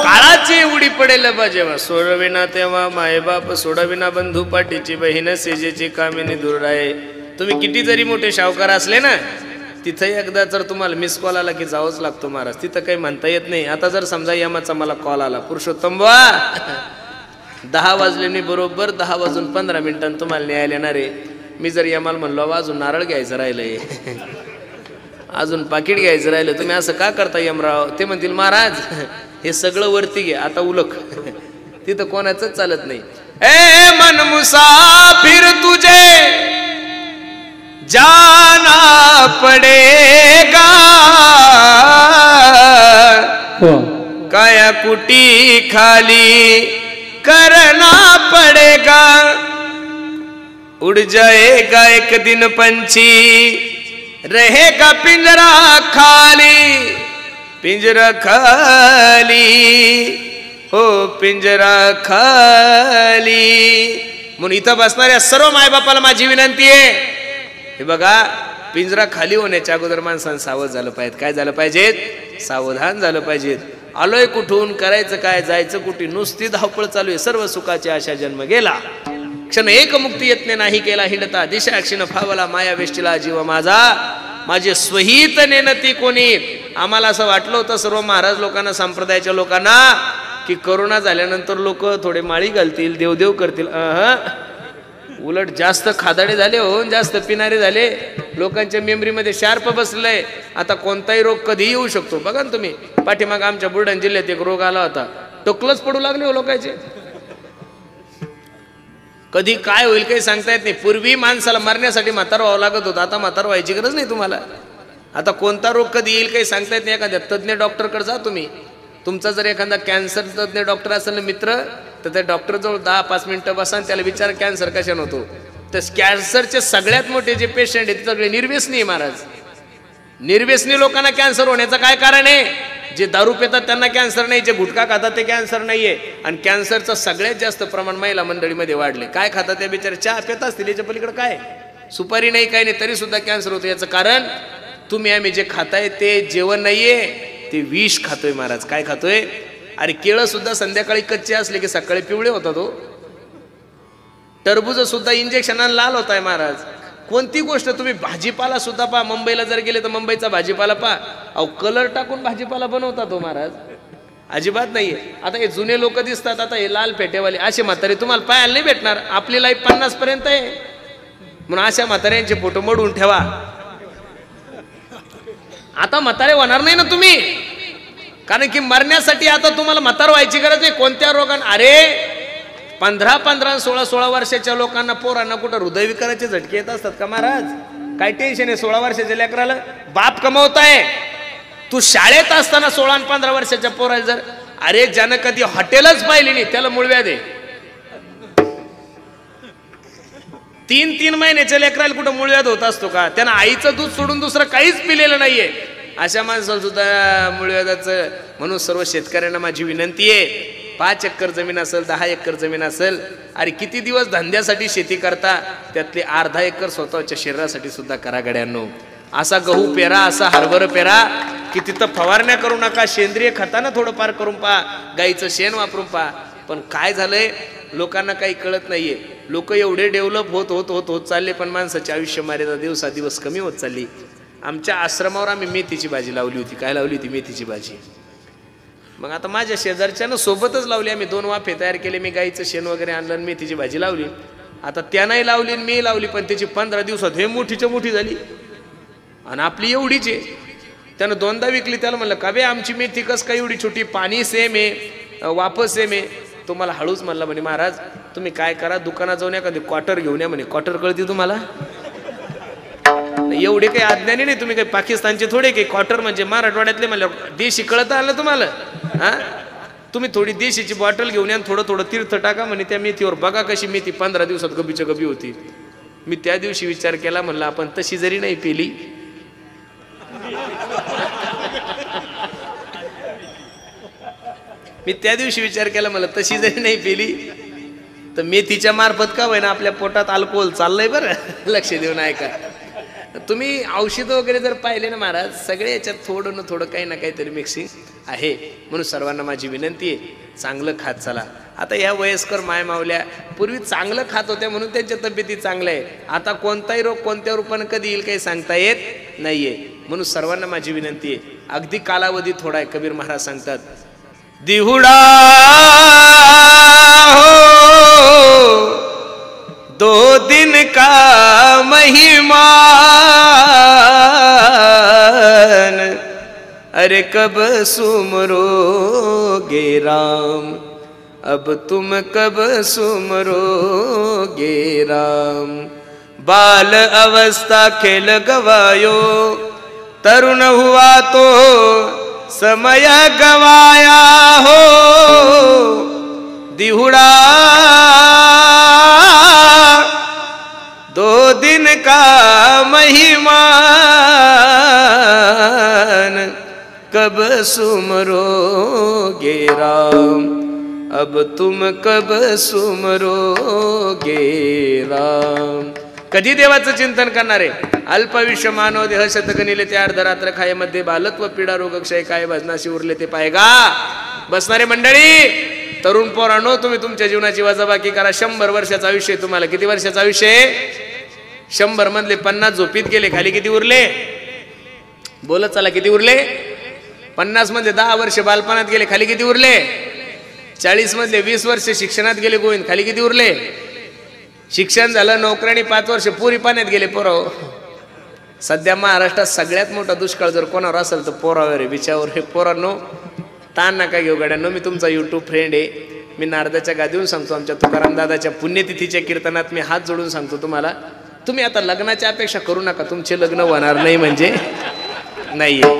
काळाची एवढी पडेल बाजेवा, सोडविना तेव्हा मायबाप सोडविना, बंधू पाठीची बहीण सेजेची कामिनी दूर आहे. तुम्ही किती जरी मोठे शावकार असले ना, तिथं एकदा जर तुम्हाला मिस कॉल आला की जावंच लागतो महाराज. तिथं काही म्हणता येत नाही. आता जर समजा यमाचा मला कॉल आला, पुरुषोत्तम बुवा 10 वाजले, मी बरोबर 10 वाजून 15 मिनिटांनी तुम्हाला न्यायला येणार आहे. मी जर यमाला म्हणलो अजून नारळ घ्यायचं राहिलंय, अजून पाकिट घ्यायचं राहिलं, तुम्ही असं का करता यमराव? ते म्हणतील महाराज हे सगळं वरती घे, आता उलक. तिथं कोणाच चालत नाही. ए मन मुसाफिर तुझे जाना पडेगा, काया कुटी खाली करना पडेगा, उड़ जाएगा एक दिन पंछी रहेगा पिंजरा खाली, पिंजरा खाली हो पिंजरा खाली. म्हणून इथं बसणाऱ्या सर्व मायबापाला माझी विनंती आहे, हे बघा पिंजरा खाली होण्याच्या अगोदर माणसानं सावध झालं पाहिजे. काय झालं पाहिजे? सावधान झालं पाहिजे. आलोय कुठून, करायचं काय, जायचं कुठे, नुसती धावपळ चालू आहे. सर्व सुखाची आशा जन्म गेला, क्षण एक मुक्ती यत्ने नाही केला. हिंडता दिशा क्षीण फावला, माया वेष्टीला जीव माझा, माझे स्वहित नेनती कोणी. आम्हाला असं वाटलं होतं सर्व महाराज लोकांना, संप्रदायाच्या लोकांना, की करोना झाल्यानंतर लोक थोडे माळी घालतील, देवदेव करतील. उलट जास्त खादाडे झाले हो, जास्त पिणारे झाले. लोकांच्या मेमरीमध्ये शार्प बसलंय. आता कोणताही रोग कधीही येऊ शकतो. बघा ना तुम्ही, पाठीमाग आमच्या बुलढाणा जिल्ह्यात एक रोग आला होता, टोकलच पडू लागले हो लोकांचे. कधी काय होईल काही सांगता येत नाही. पूर्वी माणसाला मरण्यासाठी म्हातार व्हावं लागत होतं, आता म्हातार व्हायची गरज नाही तुम्हाला. आता कोणता रोग कधी येईल काही सांगता येत नाही. एखाद्या तज्ज्ञ डॉक्टरकडे जा तुम्ही. तुमचा जर एखादा कॅन्सर तज्ज्ञ डॉक्टर असेल ना मित्र, तर त्या डॉक्टरजवळ 10-5 मिनिटं बसा आणि त्याला विचार कॅन्सर कशाने होतो. तर कॅन्सरचे सगळ्यात मोठे जे पेशंट आहेत ते सगळे निर्व्यसनी आहे महाराज. निर्व्यसनी लोकांना कॅन्सर होण्याचं काय कारण आहे? जे दारू पितात त्यांना कॅन्सर नाही, जे गुटखा खातात ते कॅन्सर नाहीये. आणि कॅन्सरचं सगळ्यात जास्त प्रमाण महिला मंडळीमध्ये वाढले. काय खातात त्या बिचारे? चहा पित असतील, याच्या पलीकडे काय, सुपारी नाही, काही नाही, तरी सुद्धा कॅन्सर होतो. याचं कारण तुम्ही आम्ही जे खाताय ते जेवण नाहीये, ते विष खातोय महाराज. काय खातोय? अरे केळं सुद्धा संध्याकाळी कच्चे असले की सकाळी पिवळे होतात हो. टरबूज सुद्धा इंजेक्शनानं लाल होत आहे महाराज. कोणती गोष्ट तुम्ही, भाजीपाला सुद्धा पहा. मुंबईला जर गेले तर मुंबईचा भाजीपाला पहा, अहो कलर टाकून भाजीपाला बनवतात हो महाराज. अजिबात नाहीये. आता हे जुने लोक दिसतात, आता हे लाल फेटेवाले असे म्हातारे तुम्हाला पाहायला नाही भेटणार. आपली लाईफ 50 पर्यंत आहे, म्हणून अशा म्हाताऱ्यांचे फोटो मडून ठेवा. आता म्हातारे होणार नाही ना तुम्ही, कारण की मरण्यासाठी आता तुम्हाला म्हातार व्हायची गरज नाही. कोणत्या रोगांना, अरे 15-15, 16-16 वर्षाच्या लोकांना, पोरांना कुठं हृदयविकाराचे झटके येत असतात का महाराज? काय टेन्शन आहे 16 वर्षाच्या लेकराला? बाप कमवताय. तू शाळेत असताना 16 आणि 15 वर्षाच्या पोराला जर, अरे ज्यानं कधी हॉटेलच पाहिली नाही त्याला मूळव्याध आहे. 3-3 महिन्याच्या लेकराला कुठं मूळव्याध होत असतो का? त्यानं आईचं दूध सोडून दुसरं काहीच पिलेलं नाहीये. अशा माणसाला सुद्धा मूळव्याधाचं. म्हणून सर्व शेतकऱ्यांना माझी विनंती आहे, 5 एकर जमीन असेल, 10 एकर जमीन असेल, अरे किती दिवस धंद्यासाठी शेती करता, त्यातले अर्धा एकर स्वतःच्या शरीरासाठी सुद्धा करा गड्यांनो. असा गहू पेरा, असा हरभरा पेरा की तिथं फवारण्या करू नका, सेंद्रिय खतानं थोडंफार करून पहा, गाईचं शेण वापरून पहा. पण काय झालंय, लोकांना काही कळत नाहीये. लोक एवढे डेव्हलप होत होत होत होत चालले, पण माणसाची आयुष्य मर्यादा दिवसादिवस कमी होत चालली. आमच्या आश्रमावर आम्ही मेथीची भाजी लावली होती. काय लावली होती? मेथीची भाजी. मग आता माझ्या शेजारच्यानं सोबतच लावली. आम्ही 2 वाफे तयार केले. मी गाईचं शेण वगैरे आणलं आणि मेथीची भाजी लावली. आता त्यानंही लावली आणि मी लावली, पण त्याची 15 दिवसात हे मोठीच्या मोठी झाली आणि आपली एवढीच आहे. त्यानं 2दा विकली. त्याला म्हणलं का बे आमची मेथी कस काय एवढी छोटी? पाणी सेम आहे, वाफ सेम आहे. तो मला हळूच म्हणला, म्हणे महाराज तुम्ही काय करा, दुकानात जाऊन एखादी क्वार्टर घेऊन या. म्हणे क्वार्टर कळते तुम्हाला? एवढे काही अज्ञानी नाही तुम्ही, काही पाकिस्तानचे थोडे काही. क्वार्टर म्हणजे मराठवाड्यातले. म्हणलं देशी कळत आलं तुम्हाला? हा, तुम्ही थोडी देशीची बॉटल घेऊन या, थोडं थोडं तीर्थ टाका म्हणे त्या मेथीवर. बघा कशी मेथी 15 दिवसात गबीच्या गबी होती. मी त्या दिवशी विचार केला, म्हणलं आपण तशी जरी नाही पेली, मी त्या दिवशी विचार केला, मला तशी जरी नाही पेली तर मेथीच्या मार्फत का होईना आपल्या पोटात अल्कोहोल चाललंय. बरं लक्ष देऊन ऐका. तुम्ही औषध वगैरे जर पाहिले ना महाराज, सगळे याच्यात थोडं ना थोडं काही ना काहीतरी मिक्सिंग आहे. म्हणून सर्वांना माझी विनंती आहे, चांगलं खात चला. आता या वयस्कर मायमावल्या पूर्वी चांगलं खात होत्या म्हणून त्यांच्या तब्येती चांगल्या आहे. आता कोणताही रोग कोणत्या रूपानं कधी येईल काही सांगता येत नाहीये. म्हणून सर्वांना माझी विनंती आहे, अगदी कालावधी थोडा आहे. कबीर महाराज सांगतात, दिहुडा हो 2 दिन का महिमान, अरे कब सुमरोगे राम, अब तुम कब सुमरोगे राम. बाल अवस्था खेल गवायो, तरुण हुआ तो समय गवाया हो. दिहुडा दो दिन का महिमान कब सुमरोगे राम, अब तुम कब सुमरोगे राम। कधी देवाचं चिंतन करणार आहे? अल्पायुष्य मानव देह शतकनिले ते अर्धरात्र खाय मध्ये बालत्व पीडा रोगक्षय काय भजनाशी उरले ते पायगा। बसणारे मंडळी, तरुण पोरांनो, तुम्ही तुमच्या जीवनाची वजाबाकी करा। 100 वर्षाचं आयुष्य तुम्हाला। किती वर्षाचं आयुष्य आहे? 100 मधले 50 झोपीत गेले, खाली किती उरले? बोलत चला, किती उरले? 50 मध्ये 10 वर्ष बालपणात गेले, खाली किती उरले? 40 मधले 20 वर्ष शिक्षणात गेले गोविंद, खाली किती उरले? शिक्षण झालं, नोकऱ्याने 5 वर्ष पुरी पाण्यात गेले पोराव। सध्या महाराष्ट्रात सगळ्यात मोठा दुष्काळ जर कोणावर असेल तर पोरावर आहे, बिचावर। हे पोरांनो, ताण नका घेऊ गाड्यांनो। मी तुमचा यूट्यूब फ्रेंड आहे। मी नारदाच्या गादीवरून सांगतो, आमच्या तुकाराम दादाच्या पुण्यतिथीच्या कीर्तनात मी हात जोडून सांगतो तुम्हाला, तुम्ही आता लग्नाची अपेक्षा करू नका। तुमचे लग्न होणार नाही म्हणजे नाहीये।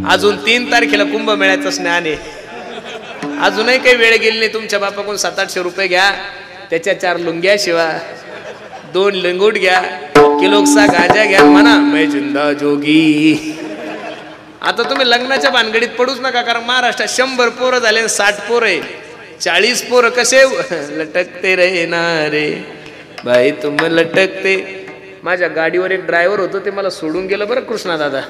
अजून 3 तारखेला कुंभमेळ्याचं स्नान आहे। अजूनही काही वेळ गेली नाही। तुमच्या बापाकडून 700-800 रुपये घ्या, त्याच्या 4 लुंग्या शिवा, 2 लिंगूट घ्या, किलोचा गांजा घ्या, म्हणा मैं जिंदा जोगी। आता तुम्ही लग्नाच्या भानगडीत पडूच नका, कारण महाराष्ट्रात 100 पोरं झाले, 60 पोरं आहे, 40 पोरं कसे लटकते रे ना रे बाई तुम लटकते। माझ्या गाडीवर एक ड्रायव्हर होतो, ते मला सोडून गेलं बरं कृष्णा दादा।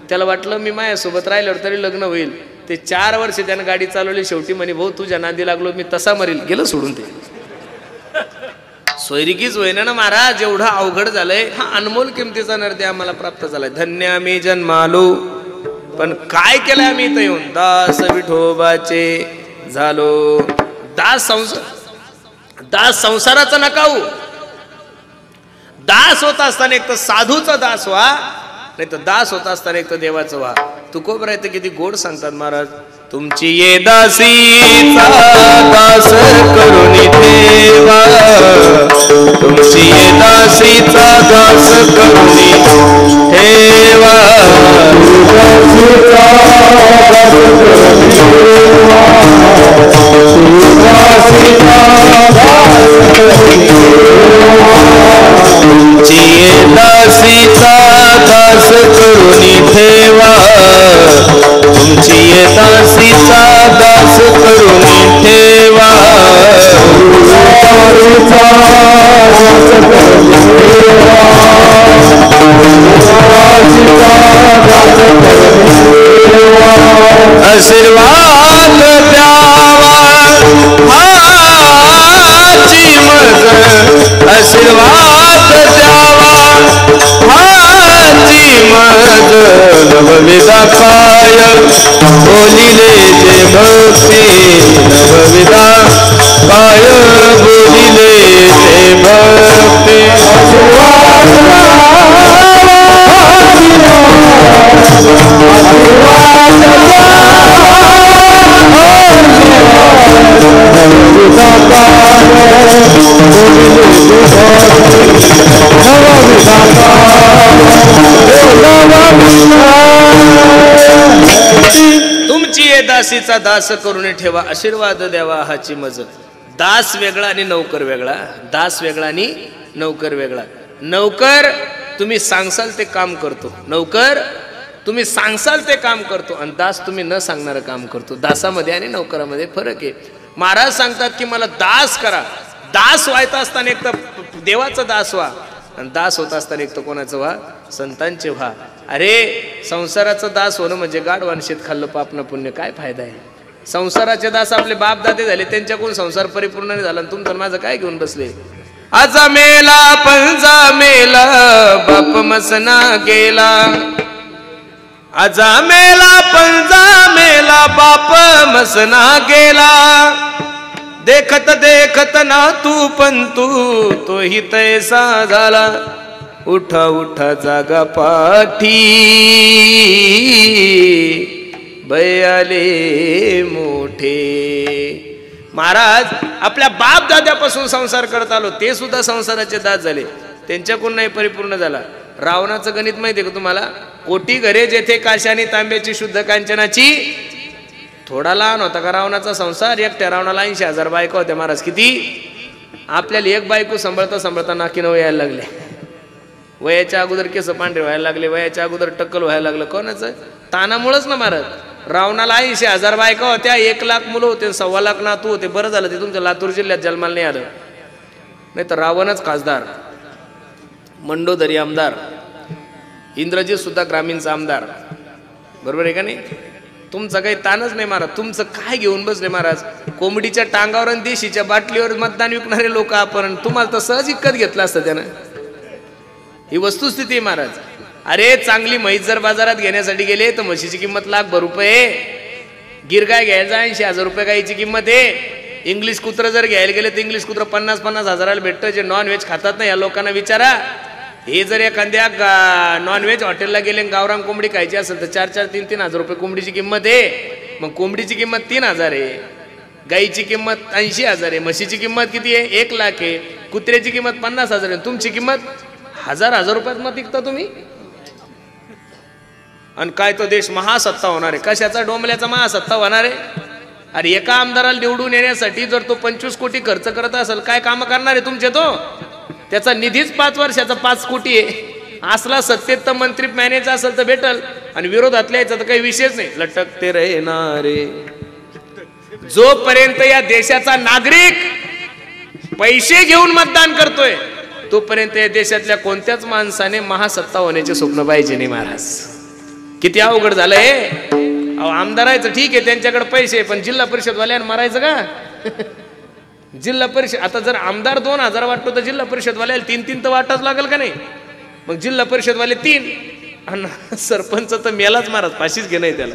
त्याला वाटलं मी माझ्यासोबत राहिल्यावर तरी लग्न होईल। ते 4 वर्ष त्यानं गाडी चालवली, शेवटी म्हणे भाऊ तुझ्या नांदी लागलो मी तसा मरील, गेलं सोडून। ते सोयरिकीच होईना ना महाराज, एवढं अवघड झालंय। हा अनमोल किमतीचा नरदे आम्हाला प्राप्त झालाय, धन्य आम्ही जन्मालो। पण काय केलं आम्ही इथं येऊन? दास विठोबाचे झालो। दास संसाराचा नकाऊ दास होत असताना एक तर साधूचा दास व्हा, नाही तर दास होत असताना एक तर देवाचं व्हा। तुकोबर आहे तर किती गोड सांगतात महाराज, तुमची ये दासीचा दास करून ठेवा, तुमची ये दासीचा दास करून ठेवा, तुमची ये दासीचा दास करून ठेवा, तुमची ये दासीचा दास करून ठेवा, आशीर्वाद द्यावा हाची मज, आशीर्वाद द्यावा हाची मज, नवविधा काय बोलिले जे भक्ती, नवविधा काय बोलिले जे भक्ती, तुमची ये दासीचा दास करून ठेवा, आशीर्वाद द्यावा हाची मज। दास वेगळा आणि नौकर वेगळा, दास वेगळा आणि नौकर वेगळा। नौकर तुम्ही सांगसाल ते काम करतो, नौकर तुम्ही सांगसाल ते काम करतो, आणि दास तुम्ही न सांगणारं काम करतो। दासामध्ये आणि नौकरामध्ये फरक आहे। महाराज सांगतात की मला दास करा। दास व्हायचा असताना एक तर देवाचा दास व्हा, आणि दास होत असताना एक तर कोणाचं व्हा? संतांचे व्हा। अरे संसाराचं दास होणं म्हणजे गाढवान शेत खाल्लं पापनं पुण्य, काय फायदा आहे? संसाराचे दास आपले बाप दादे झाले, त्यांच्याकडून संसार परिपूर्ण नाही झाला, तुमचं माझं काय घेऊन बसले? आजा मेला पंजा मेला बाप मसना गेला, आजा मेला पंजा मेला बाप मसना गेला, देखत देखत ना तू पण तोही तैसा झाला, उठा उठा जागा पाठी बयाले मोठे। महाराज आपल्या बाप दाद्यापासून संसार करत आलो, ते सुद्धा संसाराचे दास झाले, त्यांच्याकडून नाही परिपूर्ण झाला। रावणाचं गणित माहिती आहे का तुम्हाला? कोटी घरे जेथे काशाने तांब्याची शुद्ध कांचनाची, थोडा लहान होता का रावणाचा संसार? एकट्या रावणाला 80,000 बायका होत्या महाराज। किती? आपल्याला एक बायको सांभाळता सांभाळता नाकी नऊ यायला लागले। वयाच्या अगोदर केस पांढरे व्हायला लागले, वयाच्या अगोदर टक्कल व्हायला लागलं. कोणाचं? तानामुळेच ना महाराज. रावणाला 80,000 बायका होत्या, 1,00,000 मुलं होते, 1,25,00,000 नातू होते. बरं झालं ते तुमच्या लातूर जिल्ह्यात जन्माला नाही आलं, नाही तर रावणच खासदार, मंडोदरी आमदार, इंद्रजित सुद्धा ग्रामीणचा आमदार. बरोबर आहे का नाही? तुमचा काही ताणच नाही महाराज. तुमचं काय घेऊन बसले महाराज? कोंबडीच्या टांगावर आणि देशीच्या बाटलीवर मतदान विकणारे लोक आपण. तुम्हाला तर सहज विकत घेतलं असतं त्यानं. ही वस्तुस्थिती आहे महाराज. अरे चांगली म्हैस जर बाजारात घेण्यासाठी गेले तर म्हशीची किंमत ₹1,00,000. गिर गाय घ्यायचा 80,000 रुपये गायची किंमत आहे. इंग्लिश कुत्र जर घ्यायला गेले तर इंग्लिश कुत्र 50-50 हजाराला भेटतं. जे नॉन व्हेज खातात ना या लोकांना विचारा. हे जर एखाद्या नॉन व्हेज हॉटेलला गेले गावरान कोंबडी खायची असेल तर 4-4, 3-3 हजार रुपये कोंबडीची किंमत आहे. मग कोंबडीची किंमत 3,000 आहे, गाईची किंमत 80,000 आहे, म्हशीची किंमत किती आहे? 1,00,000 आहे, कुत्र्याची किंमत 50,000 आहे. तुमची किंमत हजार रुपयात मत विकता तुम्ही. आणि काय तो देश महासत्ता होणार आहे. कशाचा? डोंबल्याचा महासत्ता होणार आहे. अरे एका आमदाराला निवडून येण्यासाठी जर तो 25 कोटी खर्च करत असेल, काय काम करणार आहे तुमचे? तो त्याचा निधीच 5 वर्षाचा 5 कोटी आहे. असला सत्तेत तर मंत्री मॅनेजर असेल तर भेटल, आणि विरोधातल्या याचा तर काही विषयच नाही. लटकते रहणारे. जोपर्यंत या देशाचा नागरिक पैसे घेऊन मतदान करतोय तोपर्यंत या देशातल्या कोणत्याच माणसाने महासत्ता होण्याचे स्वप्न पाहिजे नाही महाराज. किती अवघड झालंय. आमदारायचं ठीक आहे, त्यांच्याकडे पैसे, पण जिल्हा परिषद वाल्यानं मारायचं का? जिल्हा परिषद आता जर आमदार 2,000 वाटतो तर जिल्हा परिषद वाल्याला 3-3 तर वाटाच लागेल का नाही? मग जिल्हा परिषद वाले 3 आणि सरपंच तर मेलाच महाराज, फाशीच घेणं आहे त्याला.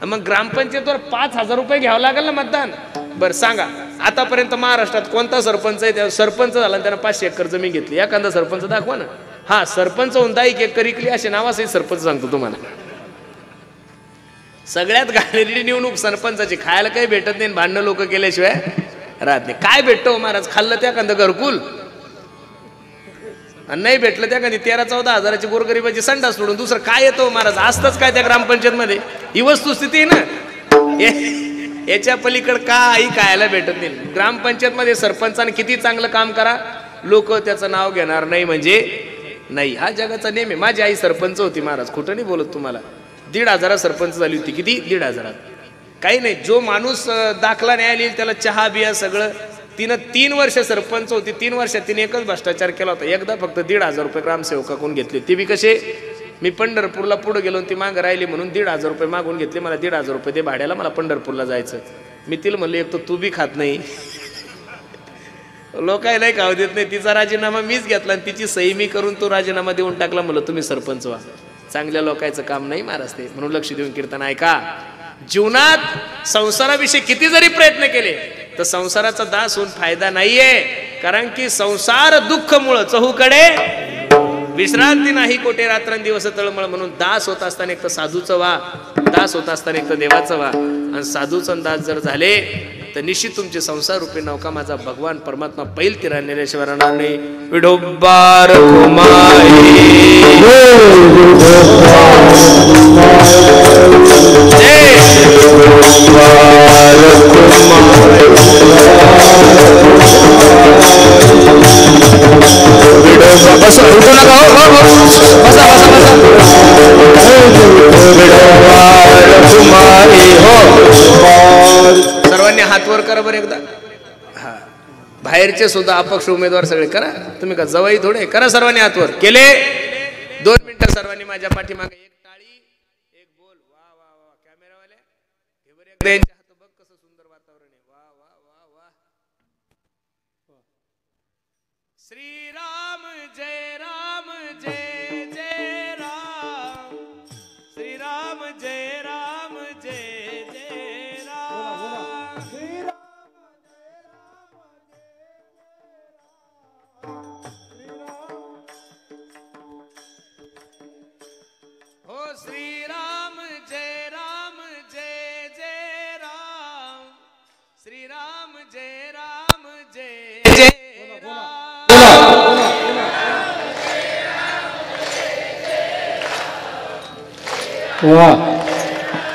मग ग्रामपंचायतवर 5,000 रुपये घ्यावं लागेल ना मतदान. बरं सांगा, आतापर्यंत महाराष्ट्रात कोणता सरपंच आहे त्या सरपंच झाला त्यानं 500 एकर जमीन घेतली? एखादा सरपंच दाखवा ना. हा सरपंच होऊन 10 एकर इकली असे नावासही सरपंच सांगतो तुम्हाला. सगळ्यात घाणेरडी निवडणूक सरपंचाची. खायला काही भेटत नाही, भांडणं लोक केल्याशिवाय राहत नाही. काय भेटतो महाराज? खाल्लं त्या एखादं घरकुल, आणि नाही भेटलं त्या एखादी 13-14 हजाराची गोरगरिबाची संडास सोडून दुसरं काय येतो महाराज? असतंच काय त्या ग्रामपंचायत मध्ये? ही वस्तुस्थिती आहे ना. याच्या पलीकडे काही खायला भेटत नाही. ग्रामपंचायत मध्ये सरपंचाने किती चांगलं काम करा, लोक त्याचं नाव घेणार नाही म्हणजे नाही. हा जगाचा नियम आहे. माझी आई सरपंच होती महाराज, खोटं नाही बोलत तुम्हाला. 1,500 सरपंच झाली होती. किती? 1,500. काही नाही, जो माणूस दाखला न्यायला येईल त्याला चहा बिया सगळं. तिनं 3 वर्ष सरपंच होती. 3 वर्षात तिने एकच भ्रष्टाचार केला होता. एकदा फक्त 1,500 रुपये ग्रामसेवकाकडून घेतले. ते बी कसे? मी पंढरपूरला पुढे गेलो, ती मागं राहिली म्हणून 1,500 रुपये मागून घेतले. मला 1,500 रुपये दे भाड्याला, मला पंढरपूरला जायचं. मी तिला म्हणलं एक तर तू बी खात नाही, लोकायलाही खाऊ देत नाही. तिचा राजीनामा मीच घेतला आणि तिची सही मी करून तो राजीनामा देऊन टाकला. म्हणलं तुम्ही सरपंच व्हा. चांगल्या लोकांचं काम नाही महाराज ते. म्हणून लक्ष देऊन कीर्तन ऐका. जीवनात संसाराविषयी किती जरी प्रयत्न केले तर संसाराचा दास होऊन फायदा नाहीये. कारण की संसार दुःख मुळे चहूकडे विश्रांती नाही, कोठे रात्रंदिवस तळमळ. म्हणून दास होत असताना एक तर साधूचं व्हा, दास होत असताना एक तर देवाचं व्हा. आणि साधूचं दास जर झाले तर निश्चित तुमचे संसार रूपी नौका माझा भगवान परमात्मा पैल तिरा नेल्याशिवाय राहणार नाही. विठोबार सर्वांनी हात वर करा बरं एकदा. हा, बाहेरचे सुद्धा अपक्ष उमेदवार सगळे करा. तुम्ही का जवाई थोडे करा. सर्वांनी हात वर केले. 2 मिनिटं सर्वांनी माझ्या पाठीमागे एक टाळी, एक बोल. वा वा वा. कॅमेरावाल्या हे बरं एकदा यांच्या हात बघ कसं सुंदर वातावरण आहे. वा वा वा वा. श्रीराम जय राम जय जय राम. श्रीराम जय राम जय जय राम. हो श्रीराम जय राम जय जय राम. श्रीराम जय राम जय जय राम.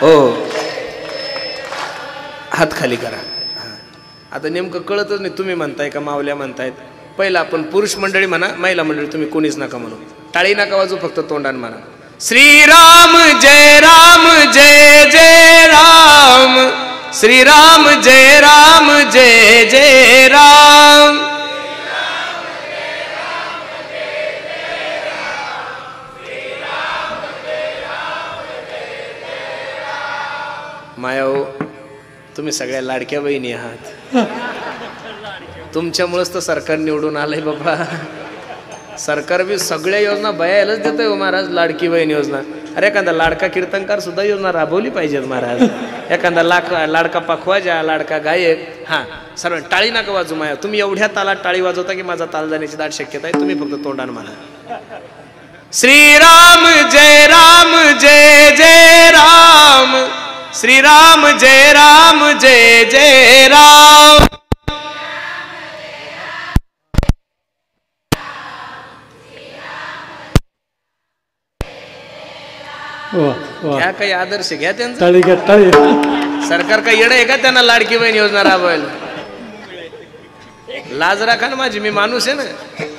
हो, हात खाली करा. आता नेमकं कळतच नाही. तुम्ही म्हणताय का मावल्या म्हणतायत? पहिला आपण पुरुष मंडळी म्हणा, महिला मंडळी तुम्ही कोणीच नका म्हणू, टाळी नका वाजू, फक्त तोंडान म्हणा श्रीराम जय राम जय जय राम, श्रीराम जय राम जय जय राम, मायाओ तुम्ही सगळ्या लाडक्या बहिणी आहात, तुमच्यामुळेच तर सरकार निवडून आलंय बाबा. सरकार बी सगळ्या योजना बयायलाच देतोय हो महाराज. लाडकी बहीण योजना, अरे एखादा लाडका कीर्तनकार सुद्धा योजना राबवली पाहिजेत महाराज. एखादा लाडका पखवाजा, लाडका गायक. हां सर्व टाळी नका वाजू माया. तुम्ही एवढ्या तालात टाळी वाजवता की माझा ताल जाण्याची दाट शक्यता आहे. तुम्ही फक्त तोंडान म्हणा श्रीराम जय राम जय जय राम, श्रीराम जय राम जय जय राम. घ्या काही आदर्श घ्या त्यांचा. सरकार काही येणं आहे का त्यांना लाडकी बहीण योजना राबवायला? लाज राखा ना माझी, मी माणूस आहे ना.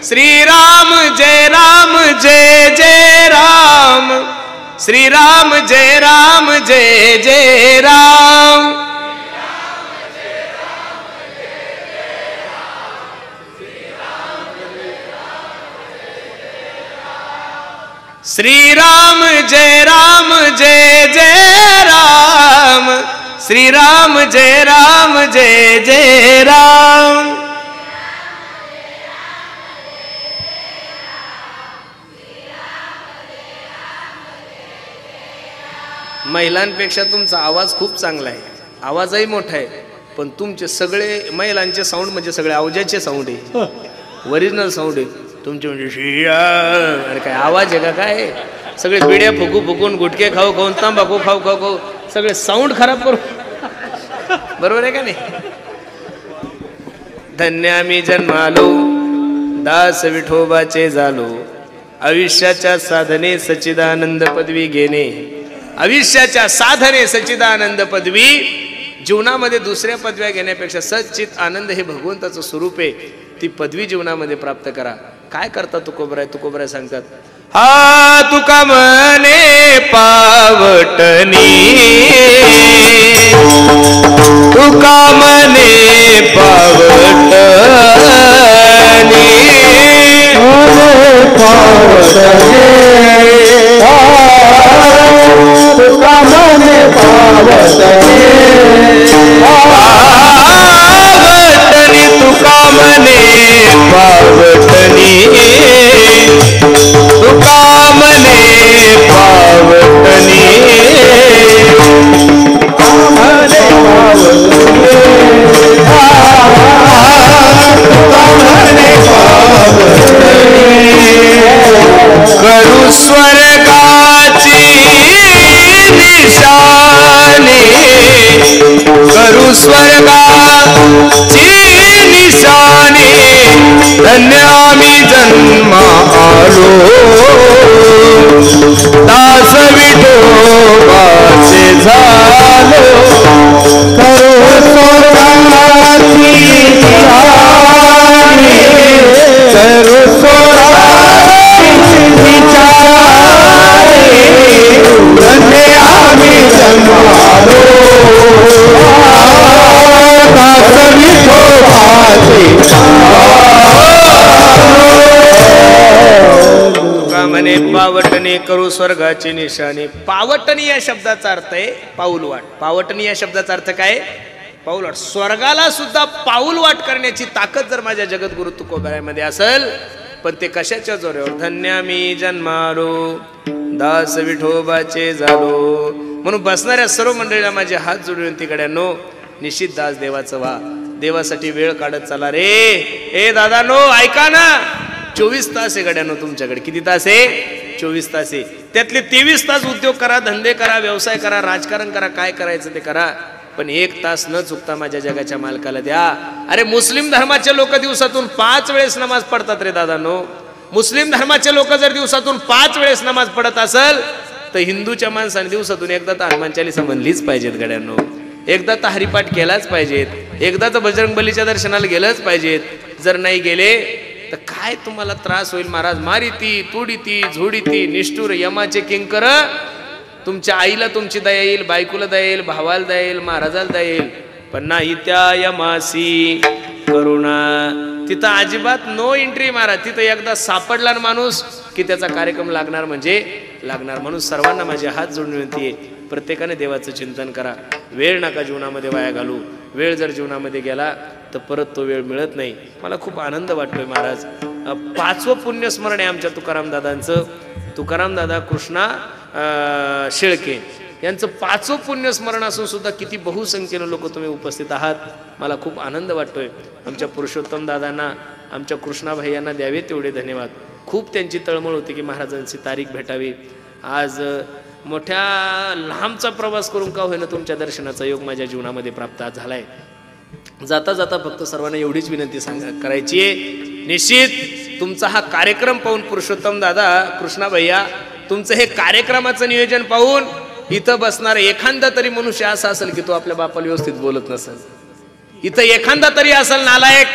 श्रीराम जय राम जय जय राम, श्रीराम जय राम जय जय राम. श्रीराम जय राम जय जय राम, श्रीराम जय राम जय जय राम. महिलांपेक्षा तुमचा आवाज खूप चांगला आहे, आवाजही मोठा आहे, पण तुमचे सगळे महिलांचे साऊंड म्हणजे सगळे आवाजाचे साऊंड आहे, ओरिजिनल साऊंड आहे तुमचे. म्हणजे अरे काय आवाज आहे का काय? सगळे बिड्या फुकू फुकून, गुटके खाऊ खाऊन, तंबाखू खाऊ खाऊ खाऊ सगळे साऊंड खराब करू. बरोबर आहे का नाही? धन्य आम्ही जन्मालो, दास विठोबाचे झालो, आयुष्याच्या साधने सच्चिदानंद पदवी घेणे. आयुष्याच्या साधने सच्चिदानंद पदवी, जीवनामध्ये दुसऱ्या पदव्या घेण्यापेक्षा सच्चित आनंद हे भगवंताचं स्वरूप आहे, ती पदवी जीवनामध्ये प्राप्त करा. काय करता तुकोबराय सांगतात, हा तुका म्हणे पावटणी, तुका म्हणे पावटणी, तुका म्हणे पावटणी, पावटणी तुका म्हणे पावटणी, तुका म्हणे पावटणी, म्हणे करू स्वर्गाची निशाणी, करू स्वर्गाची निशाणी, धन्य आम्ही जन्मा आलो, दास विठोबाचे झालो, करू स्वर्गाची निशाणी, करू स्वर्गाची निशाणी, धन्य आम्ही जन्मा आलो, दास विठोबाचे म्हणे पावटणी, करू स्वर्गाची निशाणी. पावटणी या शब्दाचा अर्थ आहे पाऊलवाट. पावटणी या शब्दाचा अर्थ काय? पाऊलवाट. स्वर्गाला सुद्धा पाऊलवाट करण्याची ताकद जर माझ्या जगद्गुरु तुकोबारामध्ये असेल, पण ते कशाच्या जोरावर? धन्य मी जन्मालो, दास विठोबाचे झालो. म्हणून बसणाऱ्या सर्व मंडळीला माझे हात जोडून तिकड्यानो निश्चित दास देवाचं व्हा, देवासाठी वेळ काढत चला रे. ए दादानो ऐका ना, 24 तास आहे गड्यानो तुमच्याकडे. किती तास आहे? 24 तास आहे. त्यातले 23 तास उद्योग करा, धंदे करा, व्यवसाय करा, राजकारण करा, काय करायचं ते करा, पण 1 तास न चुकता माझ्या जगाच्या मालकाला द्या. अरे मुस्लिम धर्माचे लोक दिवसातून 5 वेळेस नमाज पडतात रे दादानो. मुस्लिम धर्माचे लोक जर दिवसातून 5 वेळेस नमाज पडत असेल, तर हिंदूच्या माणसाने दिवसातून एकदा तर हनुमान चालीसा म्हणलीच पाहिजेत गड्यांनो, एकदा तर हरिपाठ केलाच पाहिजेत, एकदा तर बजरंग बलीच्या दर्शनाला गेलंच पाहिजेत. जर नाही गेले तर काय तुम्हाला त्रास होईल महाराज. मारिती, तुडिती, झोडिती, निष्ठुर यमाचे किंकर. तुमच्या आईला तुमची दया येईल, बायकोला दया येईल, भावाला दया येईल, महाराजाला दया येईल, पण नाही त्या यमासी करुणा. तिथं अजिबात नो एंट्री महाराज. तिथं एकदा सापडला ना माणूस की त्याचा कार्यक्रम लागणार म्हणजे लागणार. म्हणून सर्वांना माझे हात जोडून विनंती आहे, प्रत्येकाने देवाचं चिंतन करा. वेळ नका जीवनामध्ये वाया घालू. वेळ जर जीवनामध्ये गेला तर परत तो वेळ मिळत नाही. मला खूप आनंद वाटतोय महाराज. 5वं पुण्यस्मरण आहे आमच्या तुकाराम दादांचं. तुकाराम दादा कृष्णा शेळके यांचं 5वं पुण्यस्मरण असून सुद्धा किती बहुसंख्येने लोक तुम्ही उपस्थित आहात. मला खूप आनंद वाटतोय. आमच्या पुरुषोत्तम दादांना, आमच्या कृष्णा भैयांना द्यावे तेवढे धन्यवाद. खूप त्यांची तळमळ होती की महाराजांची तारीख भेटावी. आज मोठ्या लांबचा प्रवास करून का होईना तुमच्या दर्शनाचा योग माझ्या जीवनामध्ये प्राप्त झालाय. जाता जाता फक्त सर्वांना एवढीच विनंती करायची आहे, निश्चित तुमचा हा कार्यक्रम पाहून पुरुषोत्तम दादा, कृष्णा भैया, तुमचं हे कार्यक्रमाचं नियोजन पाहून इथं बसणार एखादा तरी मनुष्य असा असेल की तो आपल्या बापाला व्यवस्थित बोलत नसेल. इथं एखादा तरी असेल नालायक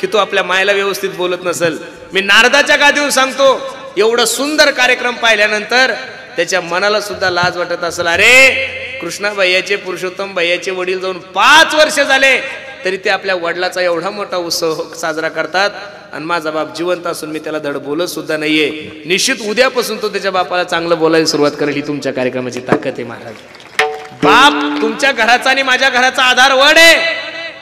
की तो आपल्या मायला व्यवस्थित बोलत नसेल. मी नारदाच्या गादीवर सांगतो, एवढं सुंदर कार्यक्रम पाहिल्यानंतर त्याच्या मनाला सुद्धा लाज वाटत असेल. अरे कृष्णा भैयाचे, पुरुषोत्तम भैयाचे वडील जाऊन 5 वर्ष झाले तरी ते आपल्या वडिलाचा एवढा मोठा उत्सव साजरा करतात आणि माझा बाप जिवंत असून मी त्याला धड बोलत सुद्धा नाहीये. निश्चित उद्यापासून तो त्याच्या बापाला चांगलं बोलायला सुरुवात करेल. ही तुमच्या कार्यक्रमाची ताकद आहे महाराज. बाप तुमच्या घराचा आणि माझ्या घराचा आधार वड आहे.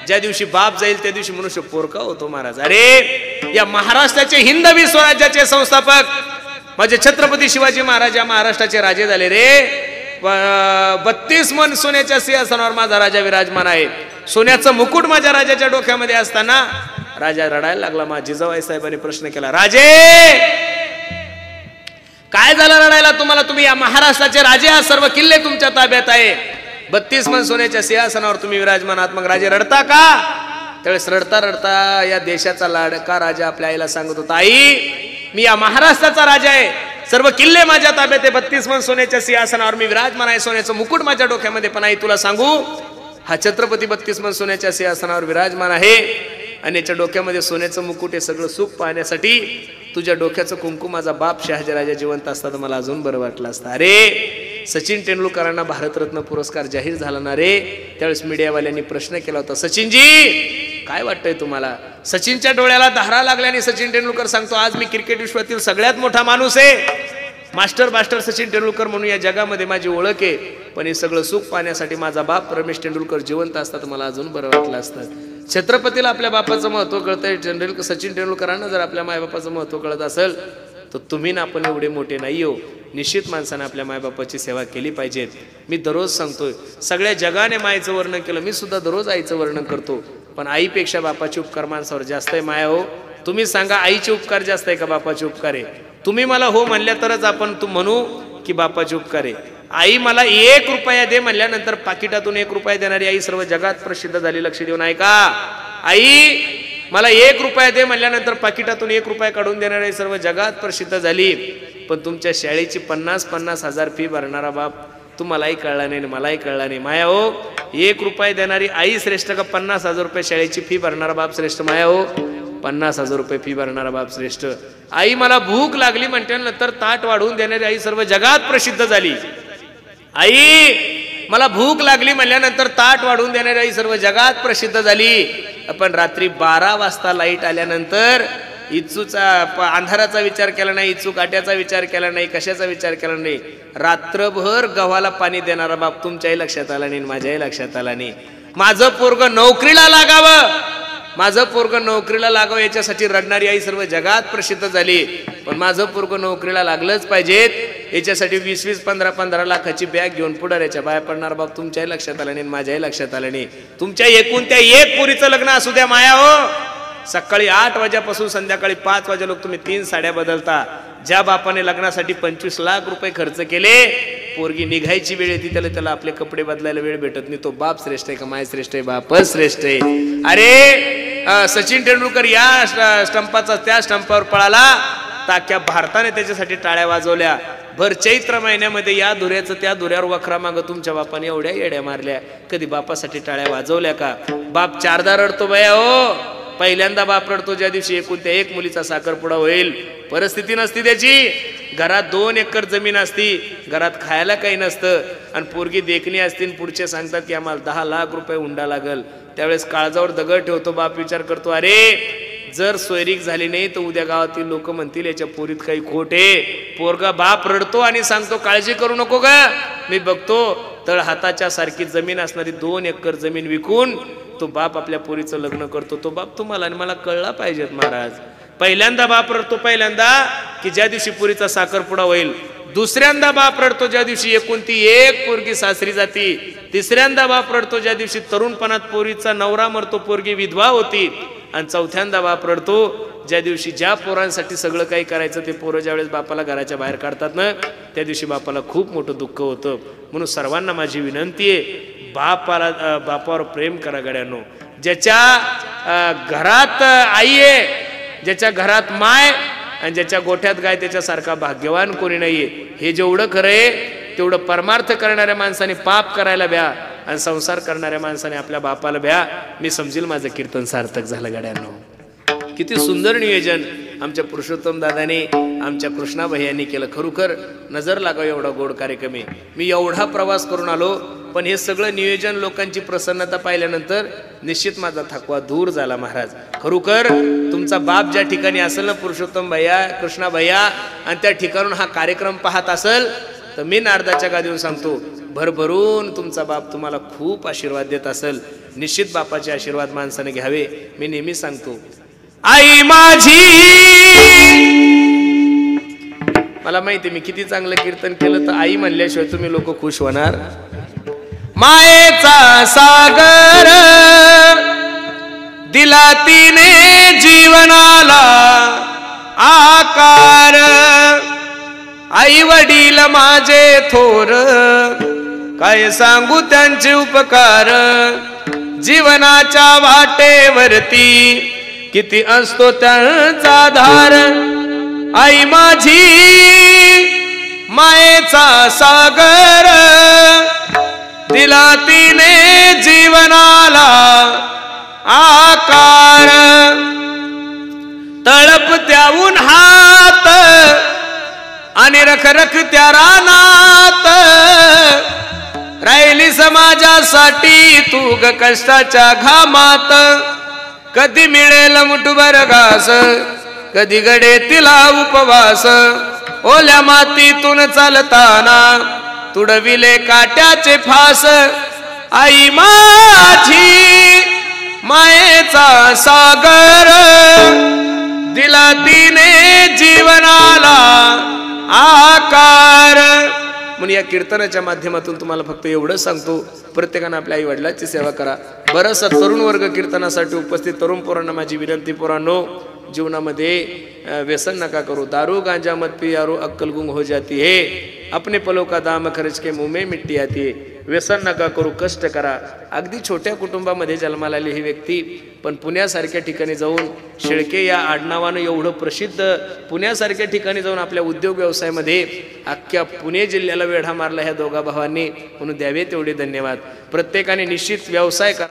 ज्या दिवशी बाप जाईल त्या दिवशी मनुष्य पोरका होतो महाराज. अरे या महाराष्ट्राचे हिंदवी स्वराज्याचे संस्थापक माझे छत्रपती शिवाजी महाराज या महाराष्ट्राचे राजे झाले रे. 32 मन सोन्याच्या सिंहासनावर माझा राजा विराजमान आहे. सोन्याचं मुकुट माझ्या राजाच्या डोक्यामध्ये असताना राजा रडायला लागला. माझ्या जिजाबाई साहेबांनी प्रश्न केला, राजे काय झालं रडायला तुम्हाला? तुम्ही या महाराष्ट्राचे राजे आहात, सर्व किल्ले तुमच्या ताब्यात आहे, 32 मन सोन्याच्या सिंहासनावर तुम्ही विराजमान आहात, मग राजे रडता का? त्यावेळेस रडता रडता या देशाचा लाडका राजा आपल्या आईला सांगत होता, आई मी या महाराष्ट्राचा राजा आहे, सर्व किल्ले माझ्या ताब्यात आहे, 32 मन सोन्याच्या सिंहासनावर मी विराजमान आहे, सोन्याचं मुकुट माझ्या डोक्यामध्ये, पण आई तुला सांगू हा छत्रपती 32 मन सोन्याच्या सिंहासनावर विराजमान आहे आणि याच्या डोक्यामध्ये सोन्याचं मुकुट हे सगळं सुख पाहण्यासाठी तुझ्या डोक्याचं कुंकू माझा बाप शहाजीराजा जिवंत असता तर मला अजून बरं वाटलं असतं. अरे सचिन तेंडुलकरांना भारतरत्न पुरस्कार जाहीर झाला ना रे. त्यावेळेस मीडियावाल्यांनी प्रश्न केला होता, सचिनजी काय वाटतंय तुम्हाला? सचिनच्या डोळ्याला धारा लागल्याने सचिन तेंडुलकर सांगतो, आज मी क्रिकेट विश्वातील सगळ्यात मोठा माणूस आहे, मास्टर सचिन तेंडुलकर म्हणून या जगामध्ये माझी ओळख आहे, पण हे सगळं सुख पाहण्यासाठी माझा बाप रमेश तेंडुलकर जिवंत असता तर मला अजून बरं वाटलं असतं. छत्रपतीला आपल्या बापाचं महत्व कळतंय, सचिन तेंडुलकरांना जर आपल्या मायबापाचं महत्व कळत असेल तर तुम्ही ना आपण एवढे मोठे नाही हो. निश्चित माणसाने आपल्या मायबापाची सेवा केली पाहिजे. मी दररोज सांगतोय, सगळ्या जगाने मायेचं वर्णन केलं, मी सुद्धा दररोज आईचं वर्णन करतो, पण आईपेक्षा बापाचे उपकार माणसावर जास्त आहे माया हो. तुम्ही सांगा आईचे उपकार जास्त आहे का बापाचे उपकार आहे? तुम्ही मला हो म्हणल्या तरच आपण तू म्हणू की बापाचे उपकार आहे. आई मला 1 रुपया दे म्हणल्यानंतर पाकिटातून 1 रुपया देणारी आई सर्व जगात प्रसिद्ध झाली. लक्ष देऊन ऐका, आई मला 1 रुपया दे म्हणल्यानंतर पाकिटातून 1 रुपया काढून देणारी सर्व जगात प्रसिद्ध झाली. पण तुमच्या शाळेची 50-50 हजार फी भरणारा बाप तुम्हालाही कळला नाही, मलाही कळला नाही. माया हो, 1 रुपया देणारी आई श्रेष्ठ का 50,000 रुपये शाळेची फी भरणारा बाप श्रेष्ठ? माया हो, 50,000 रुपये फी भरणारा बाप श्रेष्ठ. आई मला भूक लागली म्हटल्यानंतर ताट वाढवून देणारी आई सर्व जगात प्रसिद्ध झाली. आई मला भूक लागली म्हणल्यानंतर ताट वाढवून देणारी आई सर्व जगात प्रसिद्ध झाली. आपण रात्री 12 वाजता लाईट आल्यानंतर इचूचा अंधाराचा विचार केला नाही, इचू काट्याचा विचार केला नाही, कशाचा विचार केला नाही, रात्रभर गव्हाला पाणी देणारा बाप तुमच्याही लक्षात आला नाही, माझ्याही लक्षात आला नाही. माझं पोरगं नोकरीला लागावं, माझं पोरगं नोकरीला लागावं याच्यासाठी रडणारी आई सर्व जगात प्रसिद्ध झाली. पण माझं पोरगं नोकरीला लागलंच पाहिजेत याच्यासाठी 20-20, 15-15 लाखाची बॅग घेऊन पुढाऱ्याच्या बाहेर पडणार बाप तुमच्याही लक्षात आलं नाही, माझ्याही लक्षात आलं नाही. तुमच्या एकूण त्या 1 पोरीचं लग्न असू द्या माया हो, सकाळी 8 वाजेपासून संध्याकाळी 5 वाजे लोक तुम्ही 3 साड्या बदलता. ज्या बापाने लग्नासाठी 25 लाख रुपये खर्च केले, पोरगी निघायची वेळ येते त्याला आपले कपडे बदलायला वेळ भेटत नाही. तो बाप श्रेष्ठ आहे का माय श्रेष्ठ आहे? बापच श्रेष्ठ आहे. अरे सचिन तेंडुलकर या स्टंपाचा त्या स्टंपावर पळाला तर अख्ख्या भारताने त्याच्यासाठी टाळ्या वाजवल्या. भर चैत्र महिन्यामध्ये या धुऱ्याचं त्या धुऱ्यावर वखरा मागं तुमच्या बापाने एवढ्या येड्या मारल्या, कधी बापासाठी टाळ्या वाजवल्या का? बाप 4दा रडतो बया हो, पहिल्यांदा बाप रडतो ज्या दिवशी एकुलत्या एक मुलीचा साखरपुडा होईल. परिस्थिती नसती त्याची, घरात 2 एकर जमीन असती, घरात खायला काही नसतं, आणि पोरगी देखणी असती, पुढचे सांगतात की आम्हाला 10 लाख रुपये हुंडा लागल. त्यावेळेस काळजावर दगड ठेवतो बाप, विचार करतो अरे जर सोयरीक झाली नाही तर उद्या गावातील लोक म्हणतील याच्या पोरीत काही खोट आहे. पोरगा बाप रडतो आणि सांगतो काळजी करू नको ग, मी बघतो. तळ हाताच्या सारखी जमीन असणारी 2 एकर जमीन विकून तो बाप आपल्या पोरीचं लग्न करतो. तो बाप तुम्हाला आणि मला कळला पाहिजेत महाराज. पहिल्यांदा बाप रडतो पहिल्यांदा की ज्या दिवशी पोरीचा साखरपुडा होईल. दुसऱ्यांदा बाप रडतो ज्या दिवशी एकुलती एक पोरगी सासरी जाती. तिसऱ्यांदा बाप रडतो ज्या दिवशी तरुणपणात पोरीचा नवरा मरतो, पोरगी विधवा होती. आणि चौथ्यांदा बाप रडतो ज्या दिवशी ज्या पोरांसाठी सगळं काही करायचं ते पोरं ज्यावेळेस बापाला घराच्या बाहेर काढतात ना, त्या दिवशी बापाला खूप मोठं दुःख होतं. म्हणून सर्वांना माझी विनंती आहे, बापावर प्रेम करा गड्यांनो. ज्याच्या घरात आई आहे, ज्याच्या घरात माय आणि ज्याच्या गोठ्यात गाय, त्याच्यासारखा भाग्यवान कोणी नाहीये. हे जेवढं खरं आहे तेवढं परमार्थ करणाऱ्या माणसाने पाप करायला भ्या आणि संसार करणाऱ्या माणसाने आपल्या बापाला भ्या. मी समजेल माझं कीर्तन सार्थक झालं गड्यांनो. किती सुंदर नियोजन आमच्या पुरुषोत्तम दादाने, आमच्या कृष्णा भैयांनी केलं. खरोखर नजर लागावं एवढा गोड कार्यक्रम आहे. मी एवढा प्रवास करून आलो, पण हे सगळं नियोजन, लोकांची प्रसन्नता पाहिल्यानंतर निश्चित माझा थकवा दूर झाला महाराज. खरोखर तुमचा बाप ज्या ठिकाणी असेल ना पुरुषोत्तम भैया, कृष्णा भैया, आणि त्या ठिकाणून हा कार्यक्रम पाहत असेल तर मी नारदाच्या गादीवर सांगतो भरभरून तुमचा बाप तुम्हाला खूप आशीर्वाद देत असेल. निश्चित बापाचे आशीर्वाद माणसाने घ्यावे. मी नेहमी सांगतो आई माझी, मला माहिती मी किती चांगलं कीर्तन केलं तर आई म्हणल्याशिवाय तुम्ही लोक खुश होणार. मायेचा सागर दिला तिने जीवनाला आकार, आई वडील माझे थोर काय सांगू त्यांचे उपकार. जीवनाच्या वाटेवरती किती असतो त्यांचा धार. आई माझी मायेचा सागर दिला तिने जीवनाला आकार. तळप त्याहून हात आणि रखरख त्या रानात, राहिली समाजासाठी तू ग कष्टाच्या घामात. कधी मिळेल मुठभर घास, कधी गडे तिला उपवास. ओल्या मातीतून चालताना तुडविले काट्याचे फास. आई माझी मायेचा सागर दिला तिने जीवनाला आकार. म्हणून या कीर्तनाच्या माध्यमातून तुम्हाला फक्त एवढंच सांगतो, प्रत्येकानं आपल्या आई वडिलांची सेवा करा. बरंचसा तरुण वर्ग कीर्तनासाठी उपस्थित तरुण पोरांना माझी विनंती, पोरांनो जीवनामध्ये व्यसन नका करू. दारू गांजा मत पियारो अक्कल गुंग हो जाती है, अपने पलों का दाम खर्च के मुंह में मिट्टी आती है. व्यसन नका करू, कष्ट करा. अगदी छोट्या कुटुंबामध्ये जन्माला आली ही व्यक्ती, पण पुण्यासारख्या ठिकाणी जाऊन, शेळके या आडनावानं एवढं प्रसिद्ध पुण्यासारख्या ठिकाणी जाऊन आपल्या उद्योग व्यवसायामध्ये अख्ख्या पुणे जिल्ह्याला वेढा मारला ह्या दोघा भावांनी. म्हणून द्यावे तेवढे धन्यवाद. प्रत्येकाने निश्चित व्यवसाय करा.